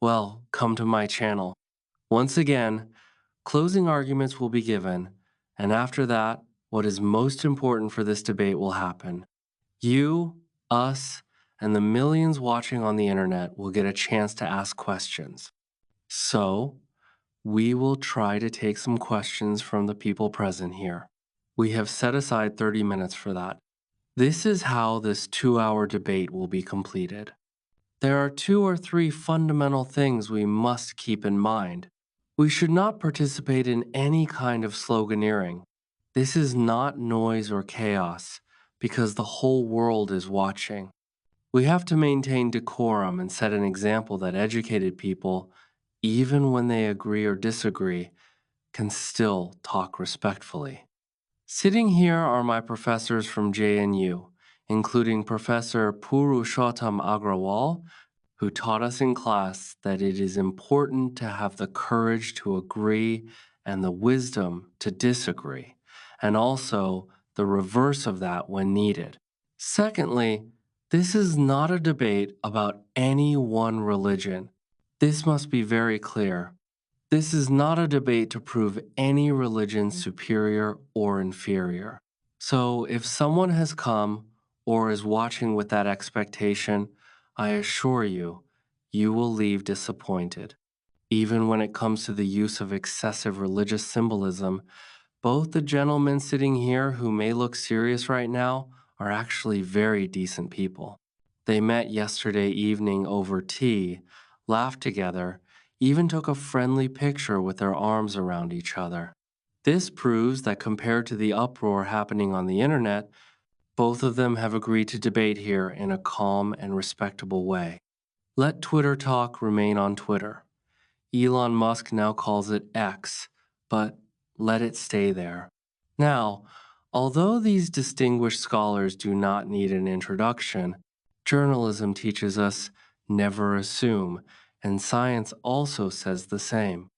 Well, come to my channel. Once again, closing arguments will be given, and after that, what is most important for this debate will happen. You, us, and the millions watching on the internet will get a chance to ask questions. So, we will try to take some questions from the people present here. We have set aside 30 minutes for that. This is how this 2-hour debate will be completed. There are 2 or 3 fundamental things we must keep in mind. We should not participate in any kind of sloganeering. This is not noise or chaos, because the whole world is watching. We have to maintain decorum and set an example that educated people, even when they agree or disagree, can still talk respectfully. Sitting here are my professors from JNU, including Professor Purushottam Agrawal, who taught us in class that it is important to have the courage to agree and the wisdom to disagree, and also the reverse of that when needed. Secondly, this is not a debate about any one religion. This must be very clear. This is not a debate to prove any religion superior or inferior. So if someone has come or is watching with that expectation, I assure you, you will leave disappointed. Even when it comes to the use of excessive religious symbolism, both the gentlemen sitting here who may look serious right now are actually very decent people. They met yesterday evening over tea, laughed together, even took a friendly picture with their arms around each other. This proves that compared to the uproar happening on the internet, both of them have agreed to debate here in a calm and respectable way. Let Twitter talk remain on Twitter. Elon Musk now calls it X, but let it stay there. Now, although these distinguished scholars do not need an introduction, journalism teaches us never assume, and science also says the same.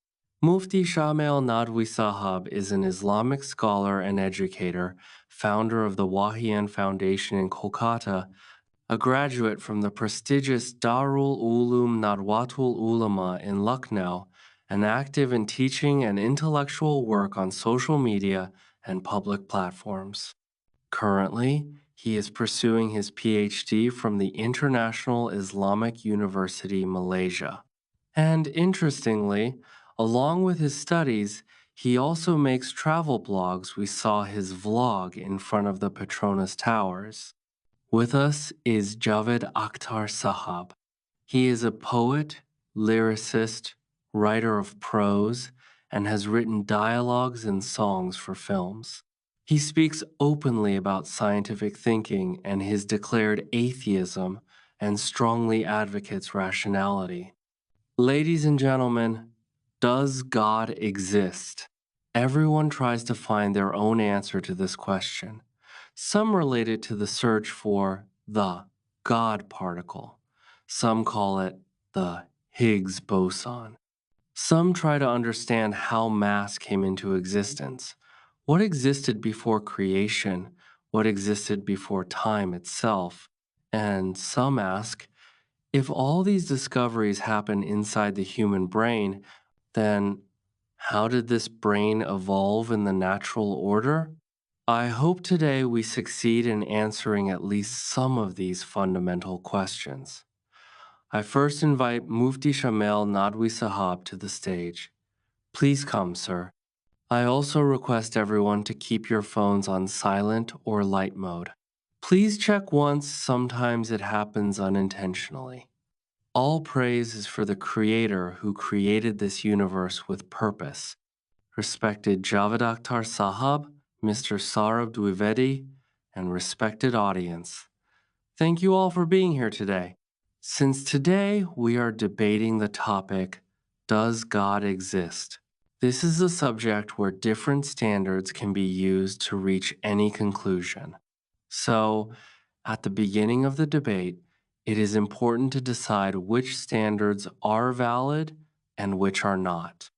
Mufti Shamail Nadwi Sahab is an Islamic scholar and educator, founder of the Wahiyan Foundation in Kolkata, a graduate from the prestigious Darul Uloom Nadwatul Ulama in Lucknow, and active in teaching and intellectual work on social media and public platforms. Currently, he is pursuing his PhD from the International Islamic University, Malaysia. And interestingly, along with his studies, he also makes travel blogs. We saw his vlog in front of the Petronas Towers. With us is Javed Akhtar Sahab. He is a poet, lyricist, writer of prose, and has written dialogues and songs for films. He speaks openly about scientific thinking and his declared atheism and strongly advocates rationality. Ladies and gentlemen, does God exist? Everyone tries to find their own answer to this question. Some relate it to the search for the God particle. Some call it the Higgs boson. Some try to understand how mass came into existence. What existed before creation? What existed before time itself? And some ask, if all these discoveries happen inside the human brain, then how did this brain evolve in the natural order? I hope today we succeed in answering at least some of these fundamental questions. I first invite Mufti Shamail Nadwi Sahab to the stage. Please come, sir. I also request everyone to keep your phones on silent or light mode. Please check once, sometimes it happens unintentionally. All praise is for the Creator who created this universe with purpose. Respected Javed Akhtar Sahab, Mr. Saurabh Dwivedi, and respected audience. Thank you all for being here today. Since today we are debating the topic, does God exist? This is a subject where different standards can be used to reach any conclusion. So, at the beginning of the debate, it is important to decide which standards are valid and which are not.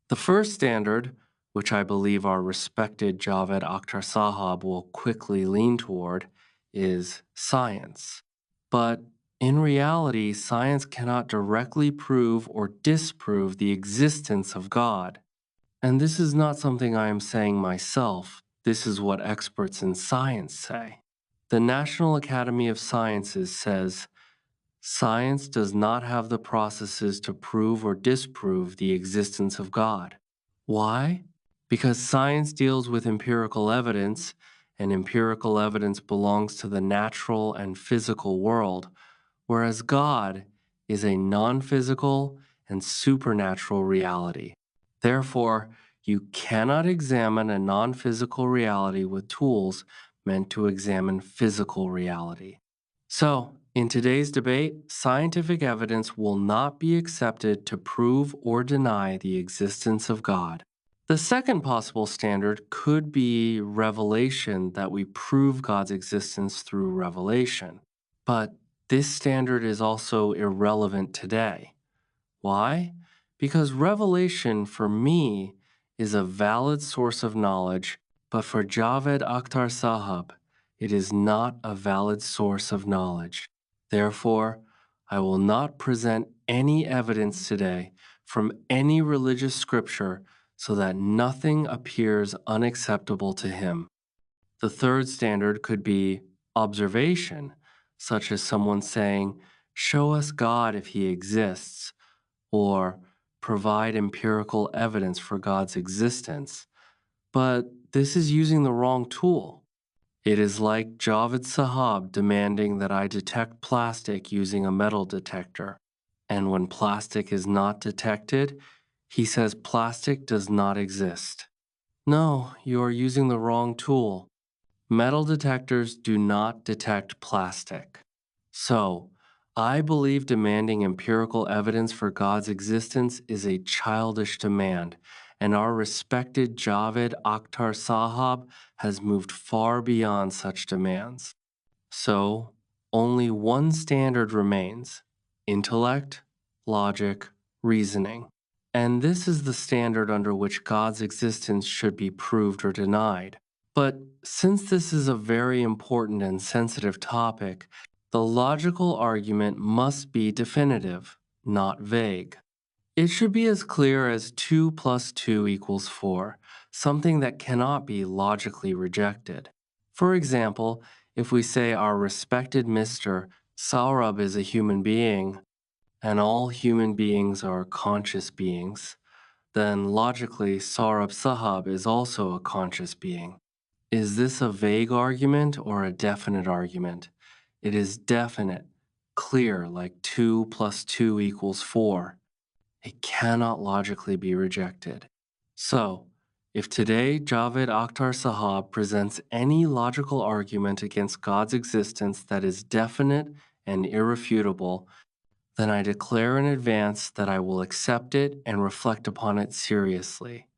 The first standard, which I believe our respected Javed Akhtar Sahab will quickly lean toward, is science. But In reality, science cannot directly prove or disprove the existence of God. And this is not something I am saying myself. This is what experts in science say. The National Academy of Sciences says, science does not have the processes to prove or disprove the existence of God. Why? Because science deals with empirical evidence, and empirical evidence belongs to the natural and physical world, whereas God is a non physical and supernatural reality. Therefore, you cannot examine a non physical reality with tools meant to examine physical reality. So, in today's debate, scientific evidence will not be accepted to prove or deny the existence of God. The second possible standard could be revelation, that we prove God's existence through revelation. But this standard is also irrelevant today. Why? Because revelation for me is a valid source of knowledge, but for Javed Akhtar Sahab, it is not a valid source of knowledge. Therefore, I will not present any evidence today from any religious scripture so that nothing appears unacceptable to him. The third standard could be observation, such as someone saying, "Show us God if he exists," or provide empirical evidence for God's existence. But this is using the wrong tool. It is like Javed Sahab demanding that I detect plastic using a metal detector. And when plastic is not detected, he says plastic does not exist. No, you are using the wrong tool. Metal detectors do not detect plastic. So, I believe demanding empirical evidence for God's existence is a childish demand, and our respected Javed Akhtar Sahab has moved far beyond such demands. So, only one standard remains: intellect, logic, reasoning. And this is the standard under which God's existence should be proved or denied. But since this is a very important and sensitive topic, the logical argument must be definitive, not vague. It should be as clear as 2 plus 2 equals 4, something that cannot be logically rejected. For example, if we say our respected Mr. Saurabh is a human being, and all human beings are conscious beings, then logically Saurabh Sahab is also a conscious being. Is this a vague argument or a definite argument? It is definite, clear, like 2 plus 2 equals 4. It cannot logically be rejected. So, if today Javed Akhtar Sahab presents any logical argument against God's existence that is definite and irrefutable, then I declare in advance that I will accept it and reflect upon it seriously.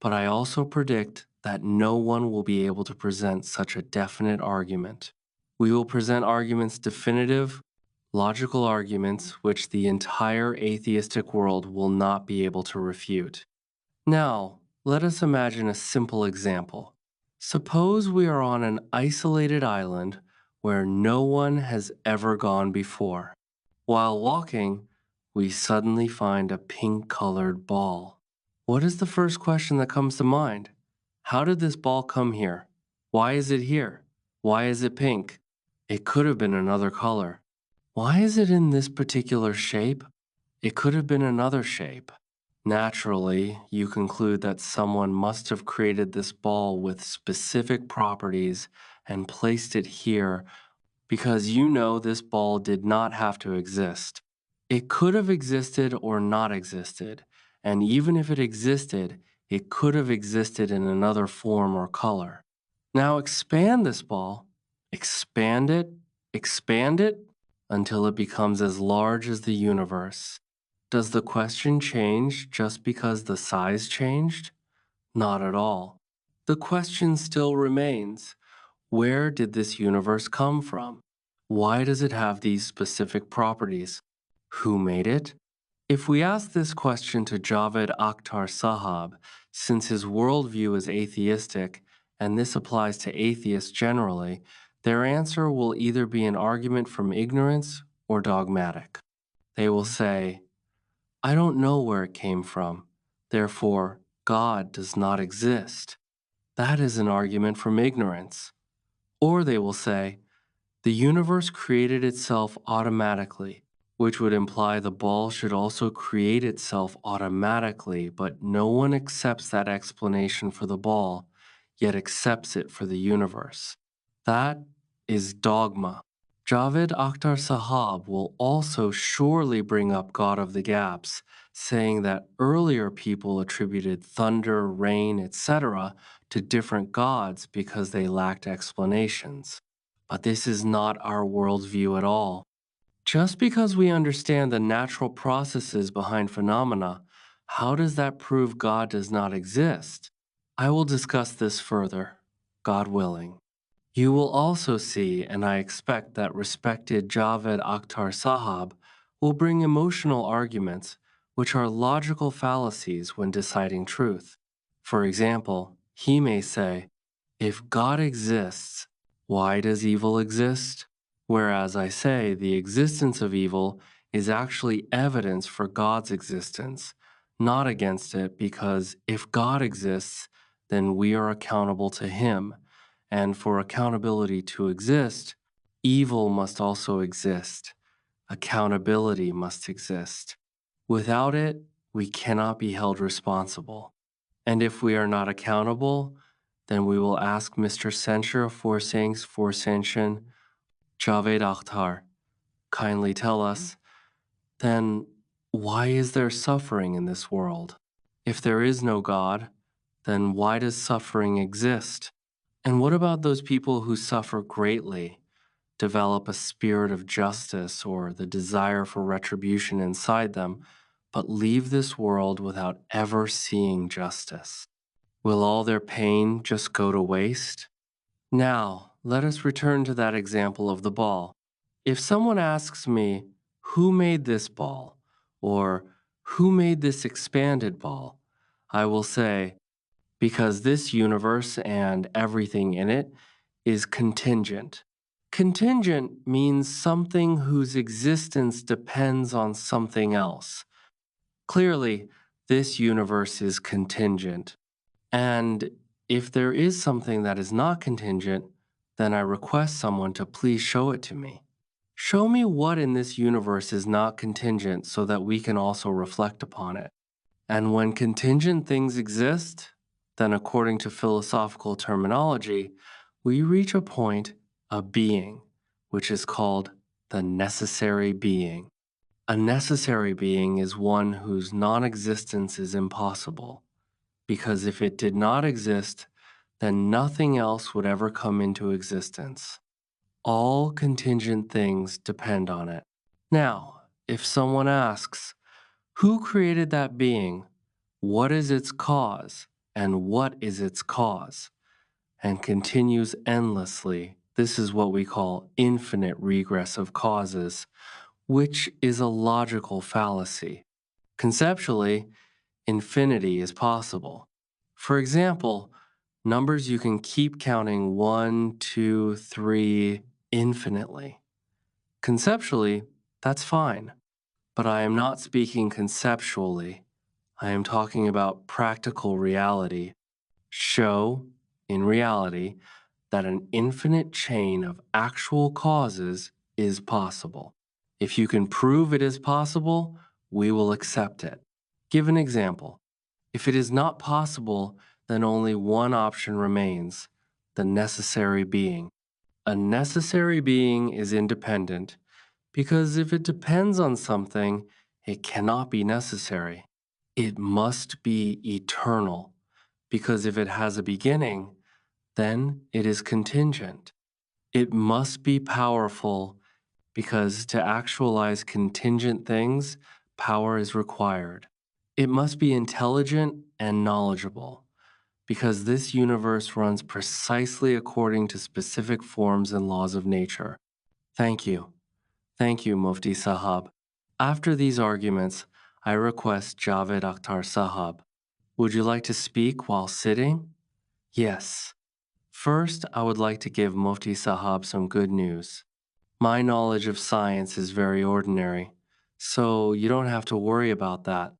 But I also predict that no one will be able to present such a definite argument. We will present arguments definitive, logical arguments which the entire atheistic world will not be able to refute. Now, let us imagine a simple example. Suppose we are on an isolated island where no one has ever gone before. While walking, we suddenly find a pink-colored ball. What is the first question that comes to mind? How did this ball come here? Why is it here? Why is it pink? It could have been another color. Why is it in this particular shape? It could have been another shape. Naturally, you conclude that someone must have created this ball with specific properties and placed it here because you know this ball did not have to exist. It could have existed or not existed, and even if it existed, it could have existed in another form or color. Now expand this ball, expand it until it becomes as large as the universe. Does the question change just because the size changed? Not at all. The question still remains: where did this universe come from? Why does it have these specific properties? Who made it? If we ask this question to Javed Akhtar Sahab, since his worldview is atheistic, and this applies to atheists generally, their answer will either be an argument from ignorance or dogmatic. They will say, I don't know where it came from, therefore, God does not exist. That is an argument from ignorance. Or they will say, the universe created itself automatically, which would imply the ball should also create itself automatically, but no one accepts that explanation for the ball, yet accepts it for the universe. That is dogma. Javed Akhtar Sahab will also surely bring up God of the Gaps, saying that earlier people attributed thunder, rain, etc. to different gods because they lacked explanations. But this is not our worldview at all. Just because we understand the natural processes behind phenomena, how does that prove God does not exist? I will discuss this further, God willing. You will also see, and I expect that respected Javed Akhtar Sahab will bring emotional arguments, which are logical fallacies when deciding truth. For example, he may say, if God exists, why does evil exist? Whereas I say the existence of evil is actually evidence for God's existence, not against it, because if God exists, then we are accountable to Him. And for accountability to exist, evil must also exist. Accountability must exist. Without it, we cannot be held responsible. And if we are not accountable, then we will ask Mr. Censure for Sayings for Sanction, Javed Akhtar, kindly tell us, then why is there suffering in this world? If there is no God, then why does suffering exist? And what about those people who suffer greatly, develop a spirit of justice or the desire for retribution inside them, but leave this world without ever seeing justice? Will all their pain just go to waste? Now, let us return to that example of the ball. If someone asks me, who made this ball? Or who made this expanded ball? I will say, because this universe and everything in it is contingent. Contingent means something whose existence depends on something else. Clearly, this universe is contingent. And if there is something that is not contingent, then I request someone to please show it to me. Show me what in this universe is not contingent so that we can also reflect upon it. And when contingent things exist, then according to philosophical terminology, we reach a point, a being, which is called the necessary being. A necessary being is one whose non-existence is impossible, because if it did not exist, then nothing else would ever come into existence. All contingent things depend on it. Now, if someone asks, who created that being? What is its cause? And what is its cause? And continues endlessly. This is what we call infinite regress of causes, which is a logical fallacy. Conceptually, infinity is possible. For example, numbers you can keep counting 1, 2, 3 infinitely. Conceptually, that's fine. But I am not speaking conceptually. I am talking about practical reality. Show, in reality, that an infinite chain of actual causes is possible. If you can prove it is possible, we will accept it. Give an example. If it is not possible, then only one option remains, the necessary being. A necessary being is independent because if it depends on something, it cannot be necessary. It must be eternal because if it has a beginning, then it is contingent. It must be powerful because to actualize contingent things, power is required. It must be intelligent and knowledgeable because this universe runs precisely according to specific forms and laws of nature. Thank you. Thank you, Mufti Sahab. After these arguments, I request Javed Akhtar Sahab. Would you like to speak while sitting? Yes. First, I would like to give Mufti Sahab some good news. My knowledge of science is very ordinary, so you don't have to worry about that.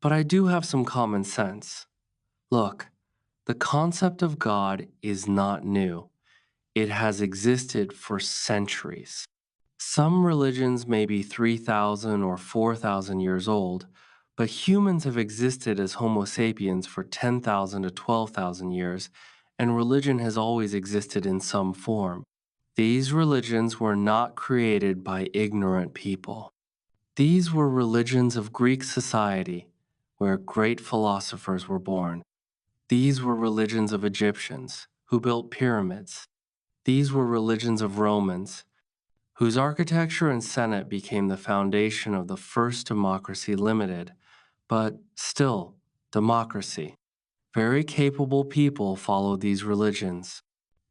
But I do have some common sense. Look, the concept of God is not new. It has existed for centuries. Some religions may be 3,000 or 4,000 years old, but humans have existed as Homo sapiens for 10,000 to 12,000 years, and religion has always existed in some form. These religions were not created by ignorant people. These were religions of Greek society, where great philosophers were born. These were religions of Egyptians, who built pyramids. These were religions of Romans, whose architecture and senate became the foundation of the first democracy limited, but still, democracy. Very capable people followed these religions.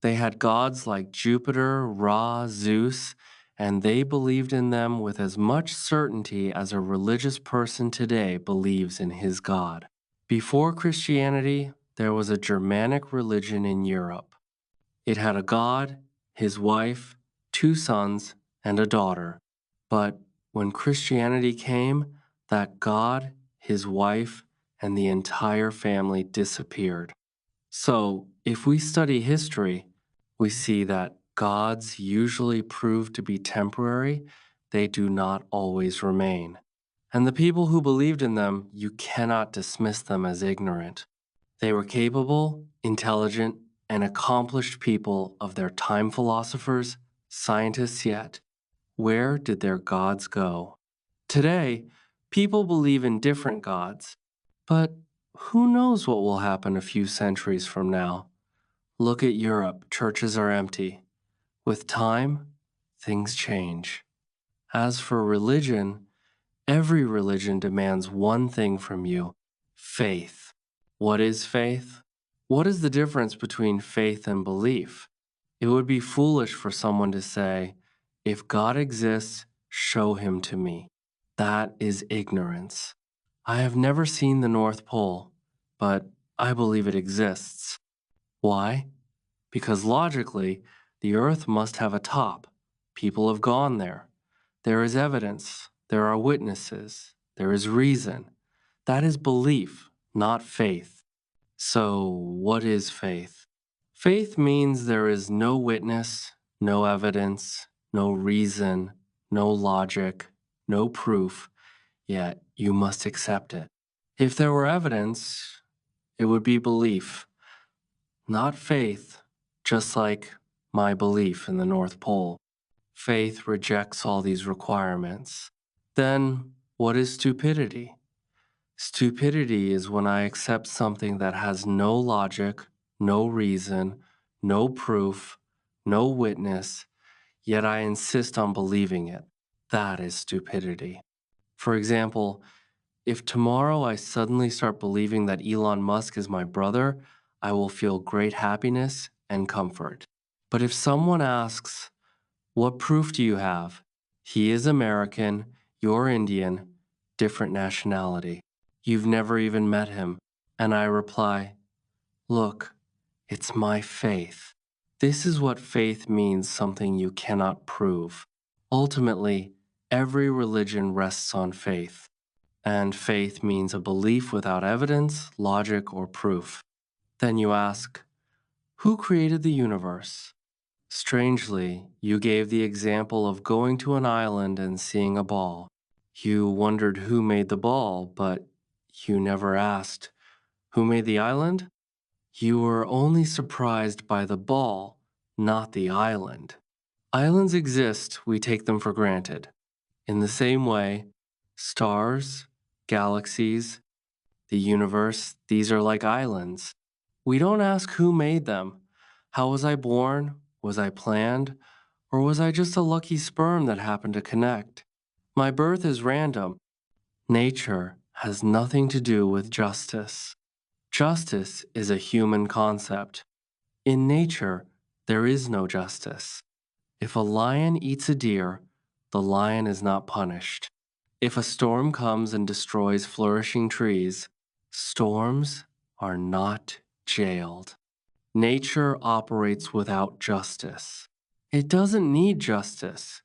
They had gods like Jupiter, Ra, Zeus, and they believed in them with as much certainty as a religious person today believes in his God. Before Christianity, there was a Germanic religion in Europe. It had a god, his wife, two sons, and a daughter. But when Christianity came, that god, his wife, and the entire family disappeared. So, if we study history, we see that gods usually prove to be temporary, they do not always remain. And the people who believed in them, you cannot dismiss them as ignorant. They were capable, intelligent, and accomplished people of their time philosophers, scientists yet. Where did their gods go? Today, people believe in different gods, but who knows what will happen a few centuries from now? Look at Europe, churches are empty. With time, things change. As for religion, every religion demands one thing from you: faith. What is faith? What is the difference between faith and belief? It would be foolish for someone to say, if God exists, show him to me. That is ignorance. I have never seen the North Pole, but I believe it exists. Why? Because logically, the Earth must have a top. People have gone there. There is evidence. There are witnesses. There is reason. That is belief, not faith. So, what is faith? Faith means there is no witness, no evidence, no reason, no logic, no proof, yet you must accept it. If there were evidence, it would be belief, not faith, just like my belief in the North Pole. Faith rejects all these requirements. Then, what is stupidity? Stupidity is when I accept something that has no logic, no reason, no proof, no witness, yet I insist on believing it. That is stupidity. For example, if tomorrow I suddenly start believing that Elon Musk is my brother, I will feel great happiness and comfort. But if someone asks, what proof do you have? He is American, you're Indian, different nationality. You've never even met him. And I reply, look, it's my faith. This is what faith means, something you cannot prove. Ultimately, every religion rests on faith. And faith means a belief without evidence, logic, or proof. Then you ask, who created the universe? Strangely, you gave the example of going to an island and seeing a ball. You wondered who made the ball, but you never asked, who made the island? You were only surprised by the ball, not the island. Islands exist, we take them for granted. In the same way, stars, galaxies, the universe, these are like islands. We don't ask who made them. How was I born? Was I planned? Or was I just a lucky sperm that happened to connect? My birth is random. Nature has nothing to do with justice. Justice is a human concept. In nature, there is no justice. If a lion eats a deer, the lion is not punished. If a storm comes and destroys flourishing trees, storms are not jailed. Nature operates without justice. It doesn't need justice.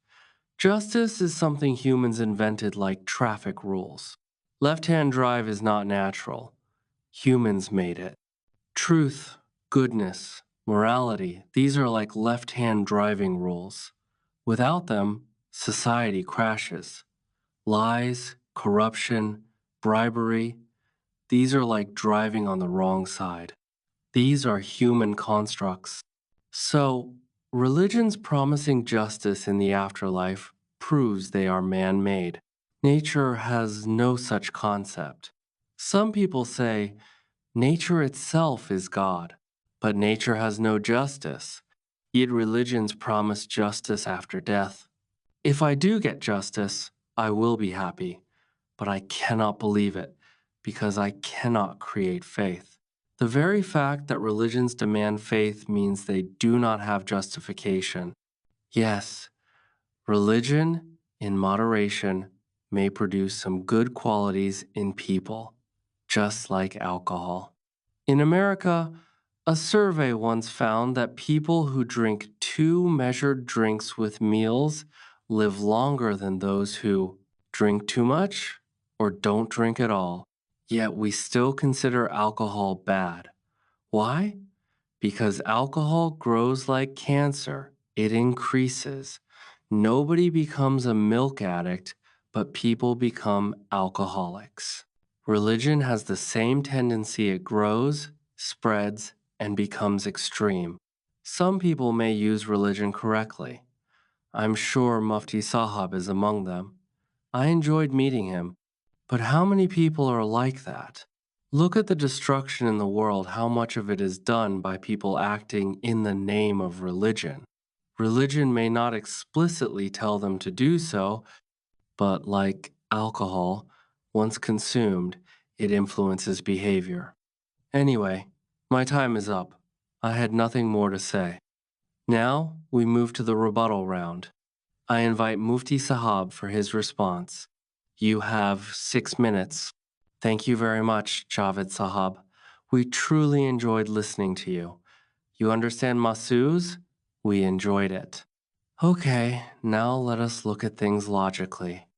Justice is something humans invented like traffic rules. Left-hand drive is not natural. Humans made it. Truth, goodness, morality, these are like left-hand driving rules. Without them, society crashes. Lies, corruption, bribery, these are like driving on the wrong side. These are human constructs. So, religions promising justice in the afterlife proves they are man-made. Nature has no such concept. Some people say nature itself is God, but nature has no justice. Yet religions promise justice after death. If I do get justice, I will be happy, but I cannot believe it because I cannot create faith. The very fact that religions demand faith means they do not have justification. Yes, religion, in moderation, may produce some good qualities in people, just like alcohol. In America, a survey once found that people who drink 2 measured drinks with meals live longer than those who drink too much or don't drink at all. Yet we still consider alcohol bad. Why? Because alcohol grows like cancer. It increases. Nobody becomes a milk addict, but people become alcoholics. Religion has the same tendency. It grows, spreads, and becomes extreme. Some people may use religion correctly. I'm sure Mufti Sahab is among them. I enjoyed meeting him. But how many people are like that? Look at the destruction in the world, how much of it is done by people acting in the name of religion. Religion may not explicitly tell them to do so, but like alcohol, once consumed, it influences behavior. Anyway, my time is up. I had nothing more to say. Now we move to the rebuttal round. I invite Mufti Sahab for his response. You have 6 minutes. Thank you very much, Javed Sahab. We truly enjoyed listening to you. You understand Masuz? We enjoyed it. Okay, now let us look at things logically.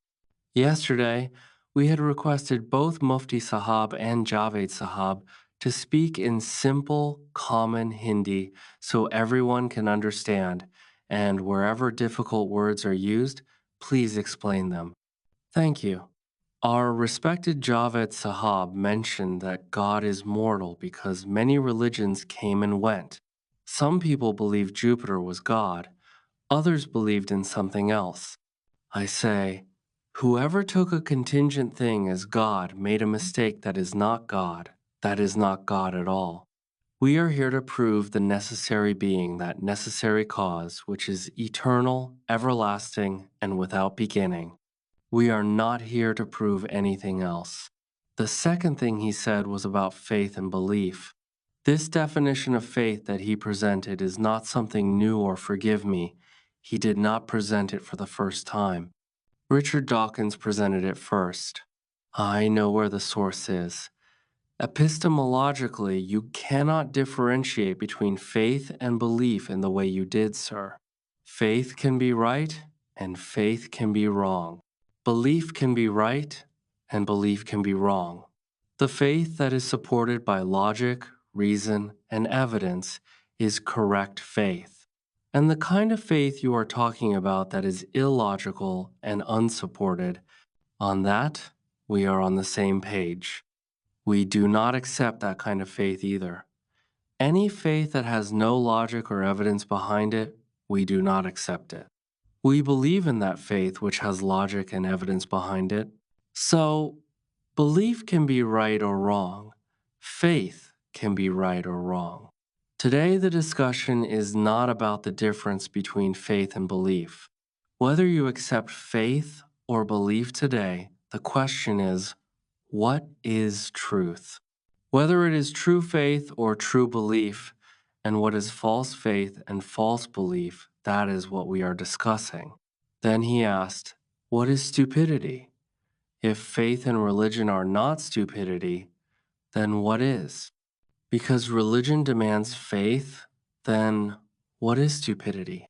Yesterday, we had requested both Mufti Sahab and Javed Sahab to speak in simple, common Hindi so everyone can understand, and wherever difficult words are used, please explain them. Thank you. Our respected Javed Sahab mentioned that God is mortal because many religions came and went. Some people believed Jupiter was God, others believed in something else. I say, whoever took a contingent thing as God made a mistake that is not God. That is not God at all. We are here to prove the necessary being, that necessary cause, which is eternal, everlasting, and without beginning. We are not here to prove anything else. The second thing he said was about faith and belief. This definition of faith that he presented is not something new, or forgive me, he did not present it for the first time. Richard Dawkins presented it first. I know where the source is. Epistemologically, you cannot differentiate between faith and belief in the way you did, sir. Faith can be right and faith can be wrong. Belief can be right and belief can be wrong. The faith that is supported by logic, reason, and evidence is correct faith. And the kind of faith you are talking about that is illogical and unsupported, on that, we are on the same page. We do not accept that kind of faith either. Any faith that has no logic or evidence behind it, we do not accept it. We believe in that faith which has logic and evidence behind it. So, belief can be right or wrong. Faith can be right or wrong. Today, the discussion is not about the difference between faith and belief. Whether you accept faith or belief today, the question is, what is truth? Whether it is true faith or true belief, and what is false faith and false belief, that is what we are discussing. Then he asked, what is stupidity? If faith and religion are not stupidity, then what is? Because religion demands faith, then what is stupidity?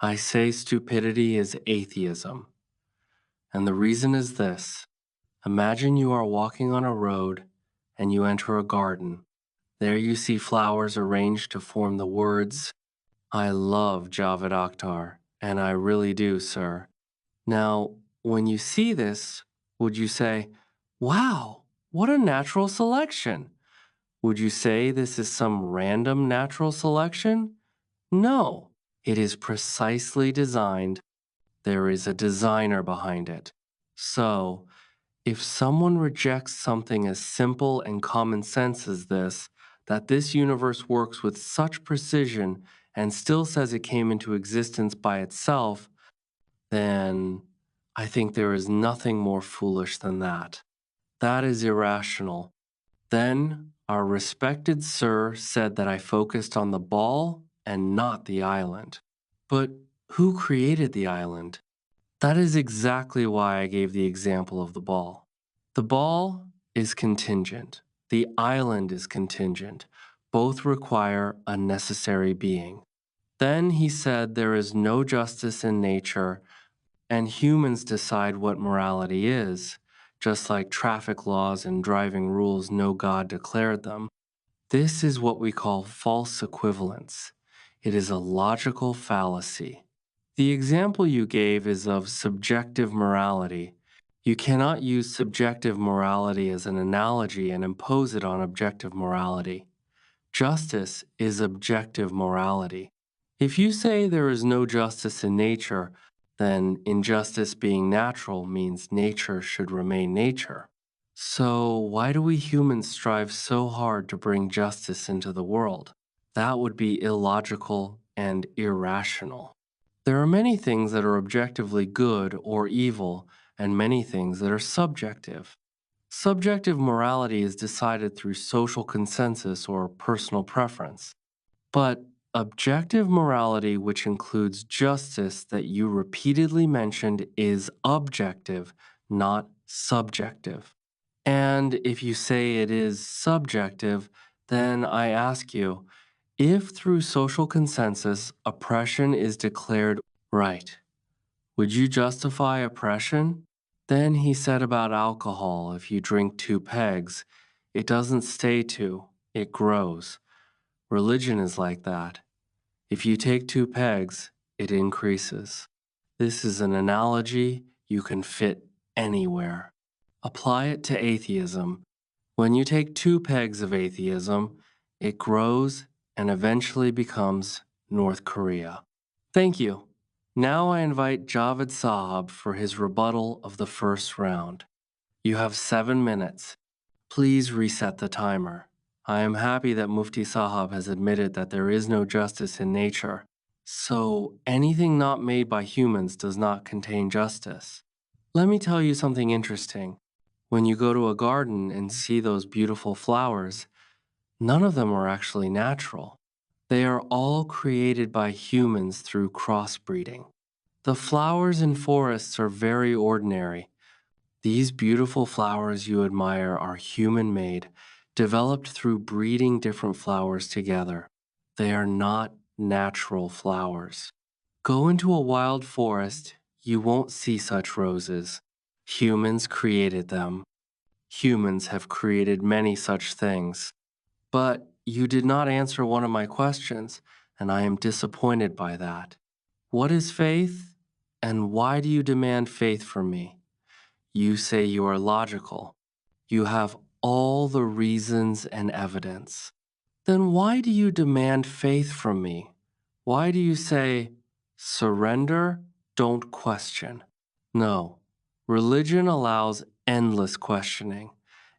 I say stupidity is atheism. And the reason is this. Imagine you are walking on a road and you enter a garden. There you see flowers arranged to form the words, I love Javed Akhtar, and I really do, sir. Now, when you see this, would you say, wow, what a natural selection? Would you say this is some random natural selection? No, it is precisely designed. There is a designer behind it. So, if someone rejects something as simple and common sense as this, that this universe works with such precision and still says it came into existence by itself, then I think there is nothing more foolish than that. That is irrational. Then our respected sir said that I focused on the ball and not the island. But who created the island? That is exactly why I gave the example of the ball. The ball is contingent. The island is contingent. Both require a necessary being. Then he said there is no justice in nature and humans decide what morality is, just like traffic laws and driving rules no God declared them. This is what we call false equivalence. It is a logical fallacy. The example you gave is of subjective morality. You cannot use subjective morality as an analogy and impose it on objective morality. Justice is objective morality. If you say there is no justice in nature, then injustice being natural means nature should remain nature. So, why do we humans strive so hard to bring justice into the world? That would be illogical and irrational. There are many things that are objectively good or evil, and many things that are subjective. Subjective morality is decided through social consensus or personal preference. But objective morality, which includes justice that you repeatedly mentioned, is objective, not subjective. And if you say it is subjective, then I ask you, if through social consensus oppression is declared right, would you justify oppression? Then he said about alcohol, if you drink 2 pegs, it doesn't stay two, it grows. Religion is like that. If you take 2 pegs, it increases. This is an analogy you can fit anywhere. Apply it to atheism. When you take 2 pegs of atheism, it grows and eventually becomes North Korea. Thank you. Now I invite Javed Sahab for his rebuttal of the first round. You have 7 minutes. Please reset the timer. I am happy that Mufti Sahab has admitted that there is no justice in nature. So anything not made by humans does not contain justice. Let me tell you something interesting. When you go to a garden and see those beautiful flowers, none of them are actually natural. They are all created by humans through crossbreeding. The flowers in forests are very ordinary. These beautiful flowers you admire are human-made, developed through breeding different flowers together. They are not natural flowers. Go into a wild forest, you won't see such roses. Humans created them. Humans have created many such things. But you did not answer one of my questions, and I am disappointed by that. What is faith, and why do you demand faith from me? You say you are logical. You have all the reasons and evidence. Then why do you demand faith from me? Why do you say, surrender, don't question? No, religion allows endless questioning.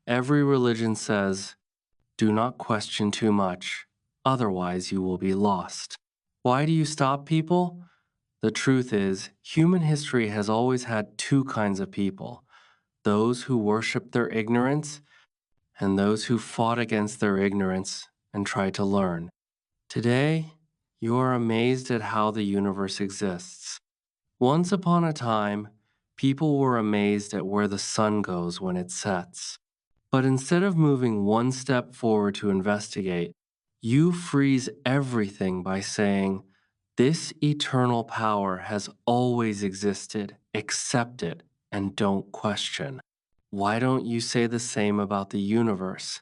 Every religion says, do not question too much, otherwise you will be lost. Why do you stop people? The truth is, human history has always had 2 kinds of people: those who worship their ignorance and those who fought against their ignorance and tried to learn. Today, you are amazed at how the universe exists. Once upon a time, people were amazed at where the sun goes when it sets. But instead of moving one step forward to investigate, you freeze everything by saying, This eternal power has always existed. Accept it and don't question. Why don't you say the same about the universe?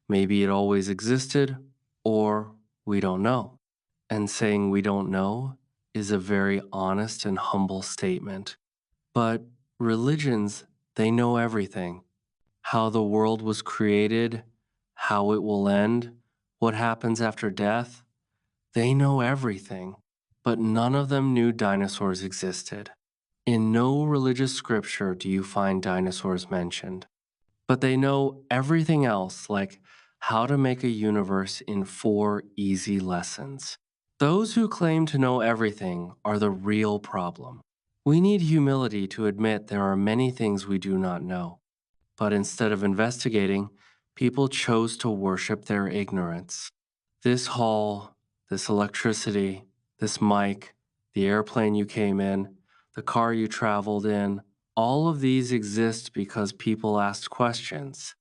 Maybe it always existed, or we don't know. And saying we don't know is a very honest and humble statement. But religions, they know everything: how the world was created, how it will end, what happens after death. They know everything, but none of them knew dinosaurs existed. In no religious scripture do you find dinosaurs mentioned, but they know everything else, like how to make a universe in 4 easy lessons. Those who claim to know everything are the real problem. We need humility to admit there are many things we do not know. But instead of investigating, people chose to worship their ignorance. This hall, this electricity, this mic, the airplane you came in, the car you traveled in, all of these exist because people asked questions.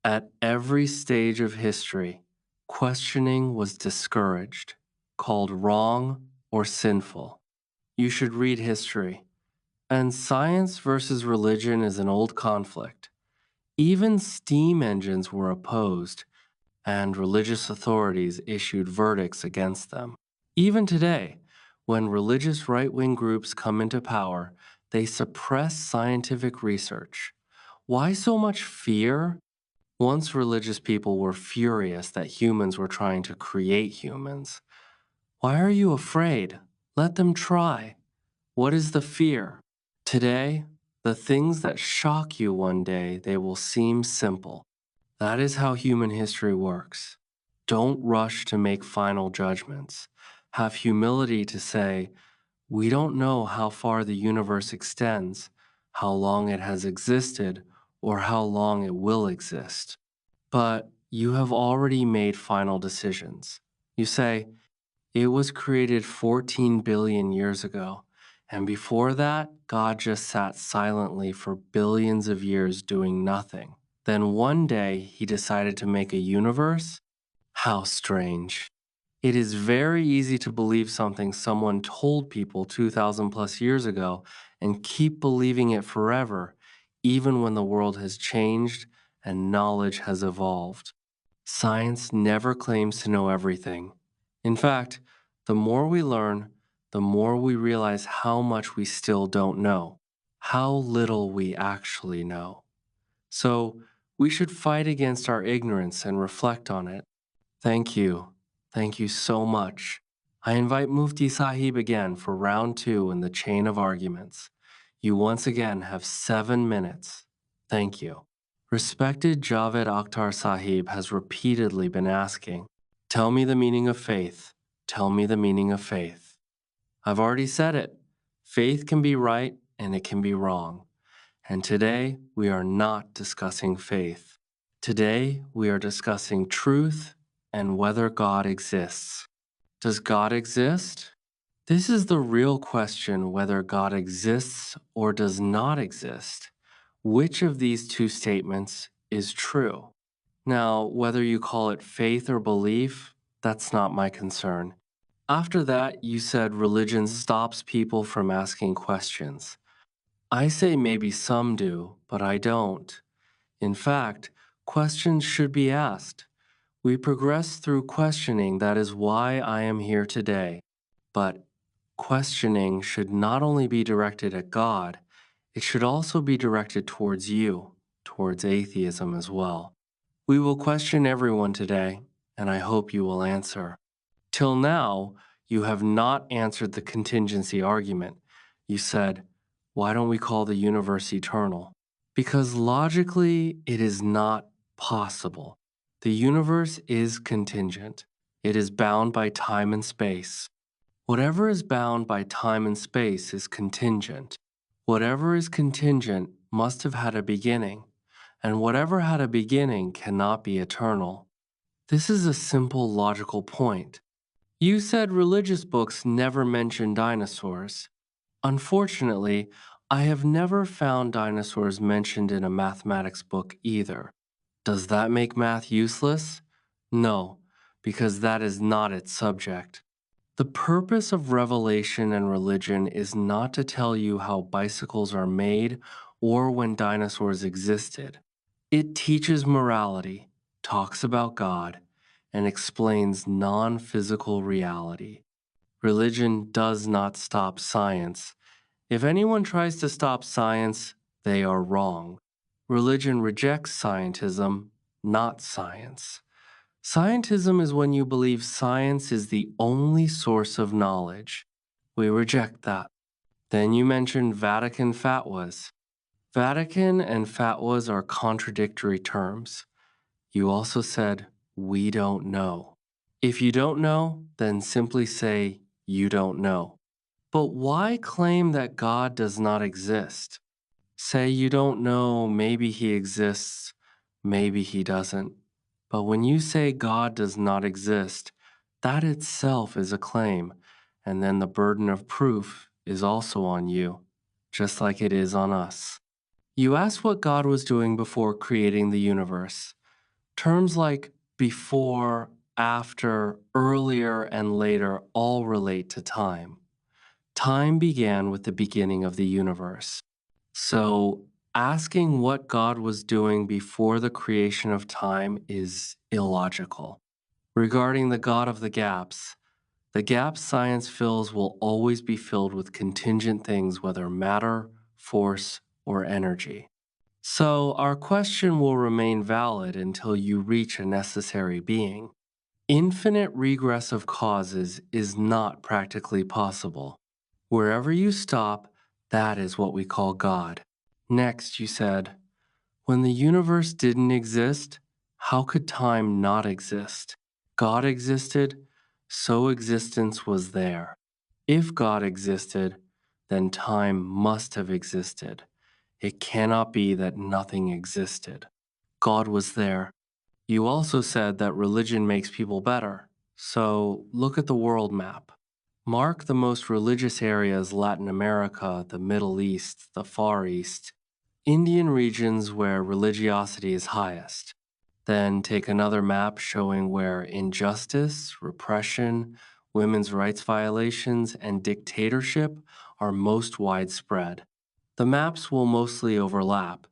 At every stage of history, questioning was discouraged, called wrong or sinful. You should read history. And science versus religion is an old conflict. Even steam engines were opposed, and religious authorities issued verdicts against them. Even today, when religious right wing groups come into power, they suppress scientific research. Why so much fear? Once religious people were furious that humans were trying to create humans. Why are you afraid? Let them try. What is the fear? Today, the things that shock you one day, they will seem simple. That is how human history works. Don't rush to make final judgments. Have humility to say, we don't know how far the universe extends, how long it has existed, or how long it will exist. But you have already made final decisions. You say, it was created 14 billion years ago, and before that, God just sat silently for billions of years doing nothing. Then one day, he decided to make a universe? How strange. It is very easy to believe something someone told people 2,000 plus years ago and keep believing it forever, even when the world has changed and knowledge has evolved. Science never claims to know everything. In fact, the more we learn, the more we realize how much we still don't know, how little we actually know. So, we should fight against our ignorance and reflect on it. Thank you. Thank you so much. I invite Mufti Sahib again for round 2 in the chain of arguments. You once again have 7 minutes. Thank you. Respected Javed Akhtar Sahib has repeatedly been asking, tell me the meaning of faith. Tell me the meaning of faith. I've already said it. Faith can be right and it can be wrong. And today we are not discussing faith. Today we are discussing truth and whether God exists. Does God exist? This is the real question: whether God exists or does not exist. Which of these two statements is true? Now, whether you call it faith or belief, that's not my concern. After that, you said religion stops people from asking questions. I say maybe some do, but I don't. In fact, questions should be asked. We progress through questioning. That is why I am here today. But questioning should not only be directed at God, it should also be directed towards you, towards atheism as well. We will question everyone today, and I hope you will answer. Till now, you have not answered the contingency argument. You said, why don't we call the universe eternal? Because logically, it is not possible. The universe is contingent. It is bound by time and space. Whatever is bound by time and space is contingent. Whatever is contingent must have had a beginning, and whatever had a beginning cannot be eternal. This is a simple logical point. You said religious books never mention dinosaurs. Unfortunately, I have never found dinosaurs mentioned in a mathematics book either. Does that make math useless? No, because that is not its subject. The purpose of revelation and religion is not to tell you how bicycles are made or when dinosaurs existed. It teaches morality, talks about God, and explains non physical reality. Religion does not stop science. If anyone tries to stop science, they are wrong. Religion rejects scientism, not science. Scientism is when you believe science is the only source of knowledge. We reject that. Then you mentioned Vatican fatwas. Vatican and fatwas are contradictory terms. You also said, we don't know. If you don't know, then simply say, you don't know. But why claim that God does not exist? Say you don't know, maybe he exists, maybe he doesn't. But when you say God does not exist, that itself is a claim, and then the burden of proof is also on you, just like it is on us. You asked what God was doing before creating the universe. Terms like before, after, earlier, and later all relate to time. Time began with the beginning of the universe. So, asking what God was doing before the creation of time is illogical. Regarding the God of the gaps science fills will always be filled with contingent things, whether matter, force, or energy. So, our question will remain valid until you reach a necessary being. Infinite regress of causes is not practically possible. Wherever you stop, that is what we call God. Next, you said, when the universe didn't exist, how could time not exist? God existed, so existence was there. If God existed, then time must have existed. It cannot be that nothing existed. God was there. You also said that religion makes people better. So look at the world map. Mark the most religious areas: Latin America, the Middle East, the Far East, Indian regions where religiosity is highest. Then take another map showing where injustice, repression, women's rights violations, and dictatorship are most widespread. The maps will mostly overlap.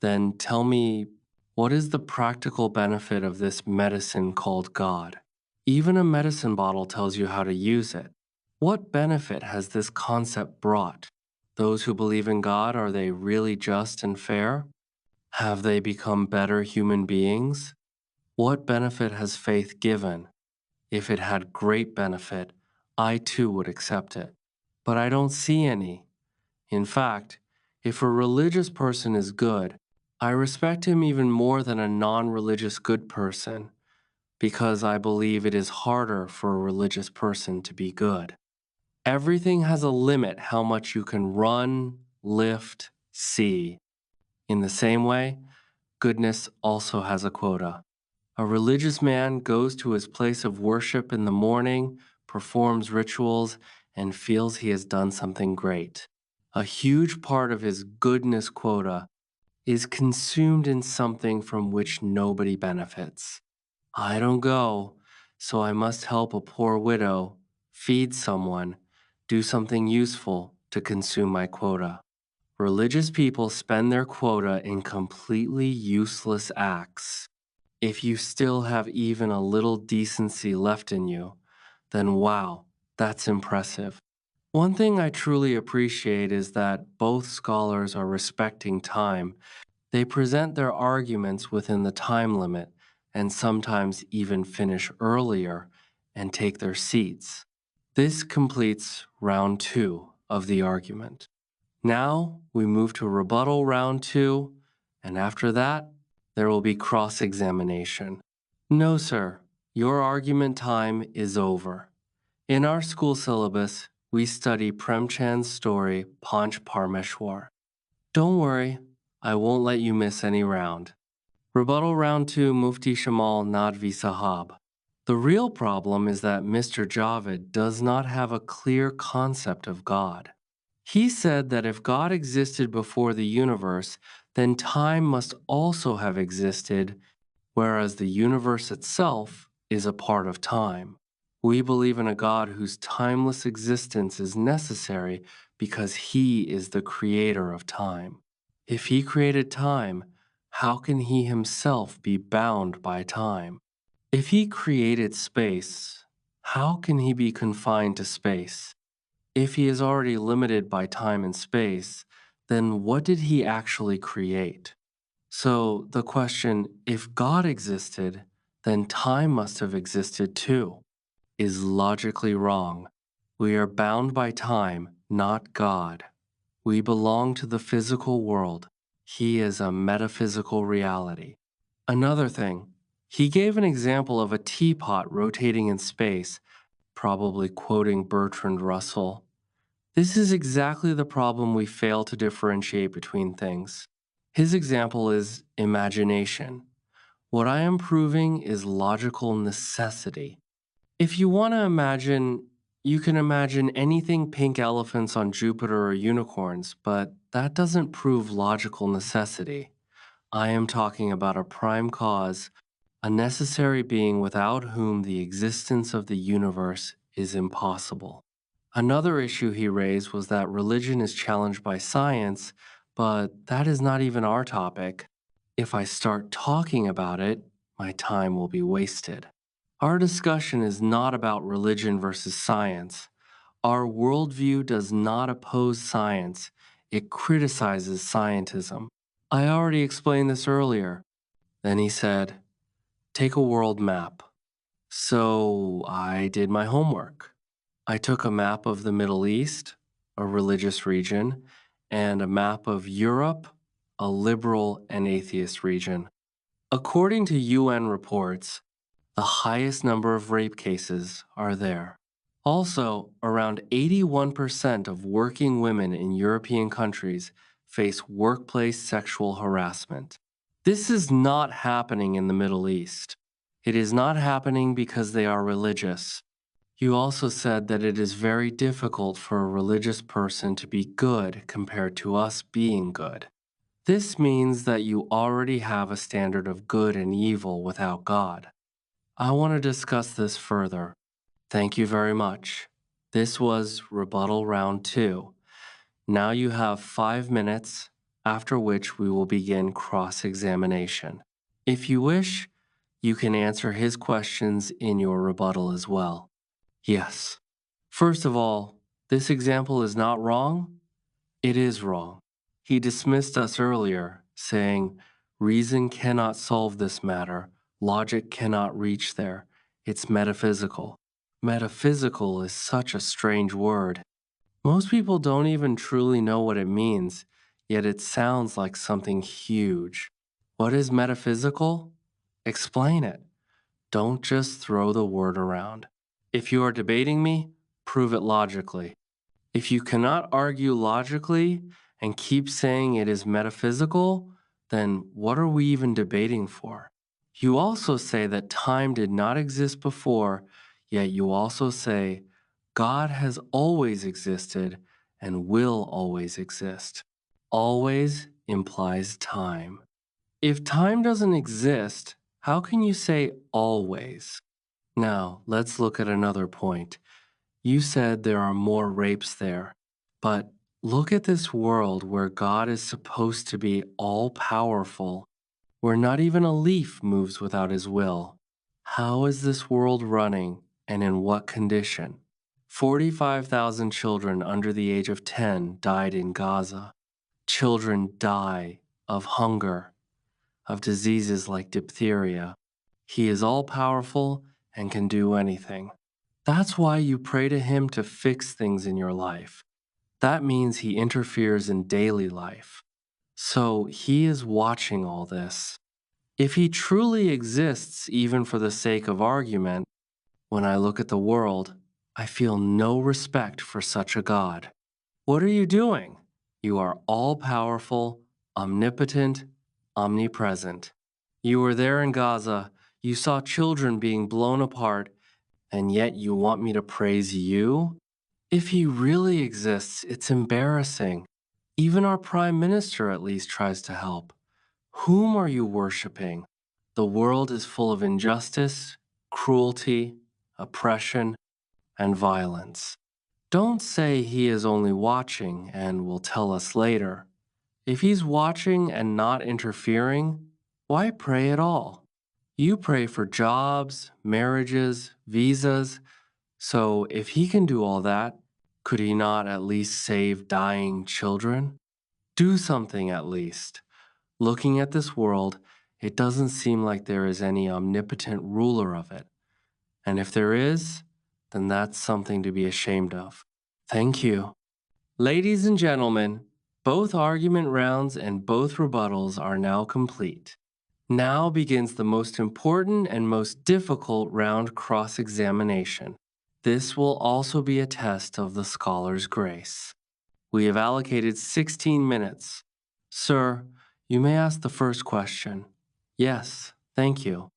Then tell me, what is the practical benefit of this medicine called God? Even a medicine bottle tells you how to use it. What benefit has this concept brought? Those who believe in God, are they really just and fair? Have they become better human beings? What benefit has faith given? If it had great benefit, I too would accept it. But I don't see any. In fact, if a religious person is good, I respect him even more than a non religious good person, because I believe it is harder for a religious person to be good. Everything has a limit how much you can run, lift, see. In the same way, goodness also has a quota. A religious man goes to his place of worship in the morning, performs rituals, and feels he has done something great. A huge part of his goodness quota is consumed in something from which nobody benefits. I don't go, so I must help a poor widow, feed someone, do something useful to consume my quota. Religious people spend their quota in completely useless acts. If you still have even a little decency left in you, then wow, that's impressive. One thing I truly appreciate is that both scholars are respecting time. They present their arguments within the time limit and sometimes even finish earlier and take their seats. This completes round 2 of the argument. Now we move to rebuttal round 2, and after that, there will be cross-examination. No, sir, your argument time is over. In our school syllabus, we study Premchand's story Panch Parmeshwar. Don't worry, I won't let you miss any round. Rebuttal round 2, Mufti Shamail Nadwi Sahab. The real problem is that Mr. Javed does not have a clear concept of God. He said that if God existed before the universe, then time must also have existed, whereas the universe itself is a part of time. We believe in a God whose timeless existence is necessary because he is the creator of time. If he created time, how can he himself be bound by time? If he created space, how can he be confined to space? If he is already limited by time and space, then what did he actually create? So the question, if God existed, then time must have existed too, is logically wrong. We are bound by time, not God. We belong to the physical world. He is a metaphysical reality. Another thing, he gave an example of a teapot rotating in space, probably quoting Bertrand Russell. This is exactly the problem we fail to differentiate between things. His example is imagination. What I am proving is logical necessity. If you want to imagine, you can imagine anything pink elephants on Jupiter or unicorns, but that doesn't prove logical necessity. I am talking about a prime cause, a necessary being without whom the existence of the universe is impossible. Another issue he raised was that religion is challenged by science, but that is not even our topic. If I start talking about it, my time will be wasted. Our discussion is not about religion versus science. Our worldview does not oppose science, it criticizes scientism. I already explained this earlier. Then he said, take a world map. So I did my homework. I took a map of the Middle East, a religious region, and a map of Europe, a liberal and atheist region. According to UN reports, the highest number of rape cases are there. Also, around 81% of working women in European countries face workplace sexual harassment. This is not happening in the Middle East. It is not happening because they are religious. You also said that it is very difficult for a religious person to be good compared to us being good. This means that you already have a standard of good and evil without God. I want to discuss this further. Thank you very much. This was rebuttal round 2. Now you have 5 minutes, after which we will begin cross-examination. If you wish, you can answer his questions in your rebuttal as well. Yes. First of all, this example is not wrong. It is wrong. He dismissed us earlier, saying, reason cannot solve this matter, logic cannot reach there. It's metaphysical. Metaphysical is such a strange word. Most people don't even truly know what it means, yet it sounds like something huge. What is metaphysical? Explain it. Don't just throw the word around. If you are debating me, prove it logically. If you cannot argue logically and keep saying it is metaphysical, then what are we even debating for? You also say that time did not exist before, yet you also say God has always existed and will always exist. Always implies time. If time doesn't exist, how can you say always? Now, let's look at another point. You said there are more rapes there, but look at this world where God is supposed to be all powerful, where not even a leaf moves without his will. How is this world running and in what condition? 45,000 children under the age of 10 died in Gaza. Children die of hunger, of diseases like diphtheria. He is all powerful and can do anything. That's why you pray to him to fix things in your life. That means he interferes in daily life. So he is watching all this. If he truly exists, even for the sake of argument, when I look at the world, I feel no respect for such a God. What are you doing? You are all powerful, omnipotent, omnipresent. You were there in Gaza. You saw children being blown apart, and yet you want me to praise you? If he really exists, it's embarrassing. Even our prime minister at least tries to help. Whom are you worshiping? The world is full of injustice, cruelty, oppression, and violence. Don't say he is only watching and will tell us later. If he's watching and not interfering, why pray at all? You pray for jobs, marriages, visas. So if he can do all that, could he not at least save dying children? Do something at least. Looking at this world, it doesn't seem like there is any omnipotent ruler of it. And if there is, then that's something to be ashamed of. Thank you. Ladies and gentlemen, both argument rounds and both rebuttals are now complete. Now begins the most important and most difficult round cross-examination. This will also be a test of the scholar's grace. We have allocated 16 minutes. Sir, you may ask the first question. Yes, thank you.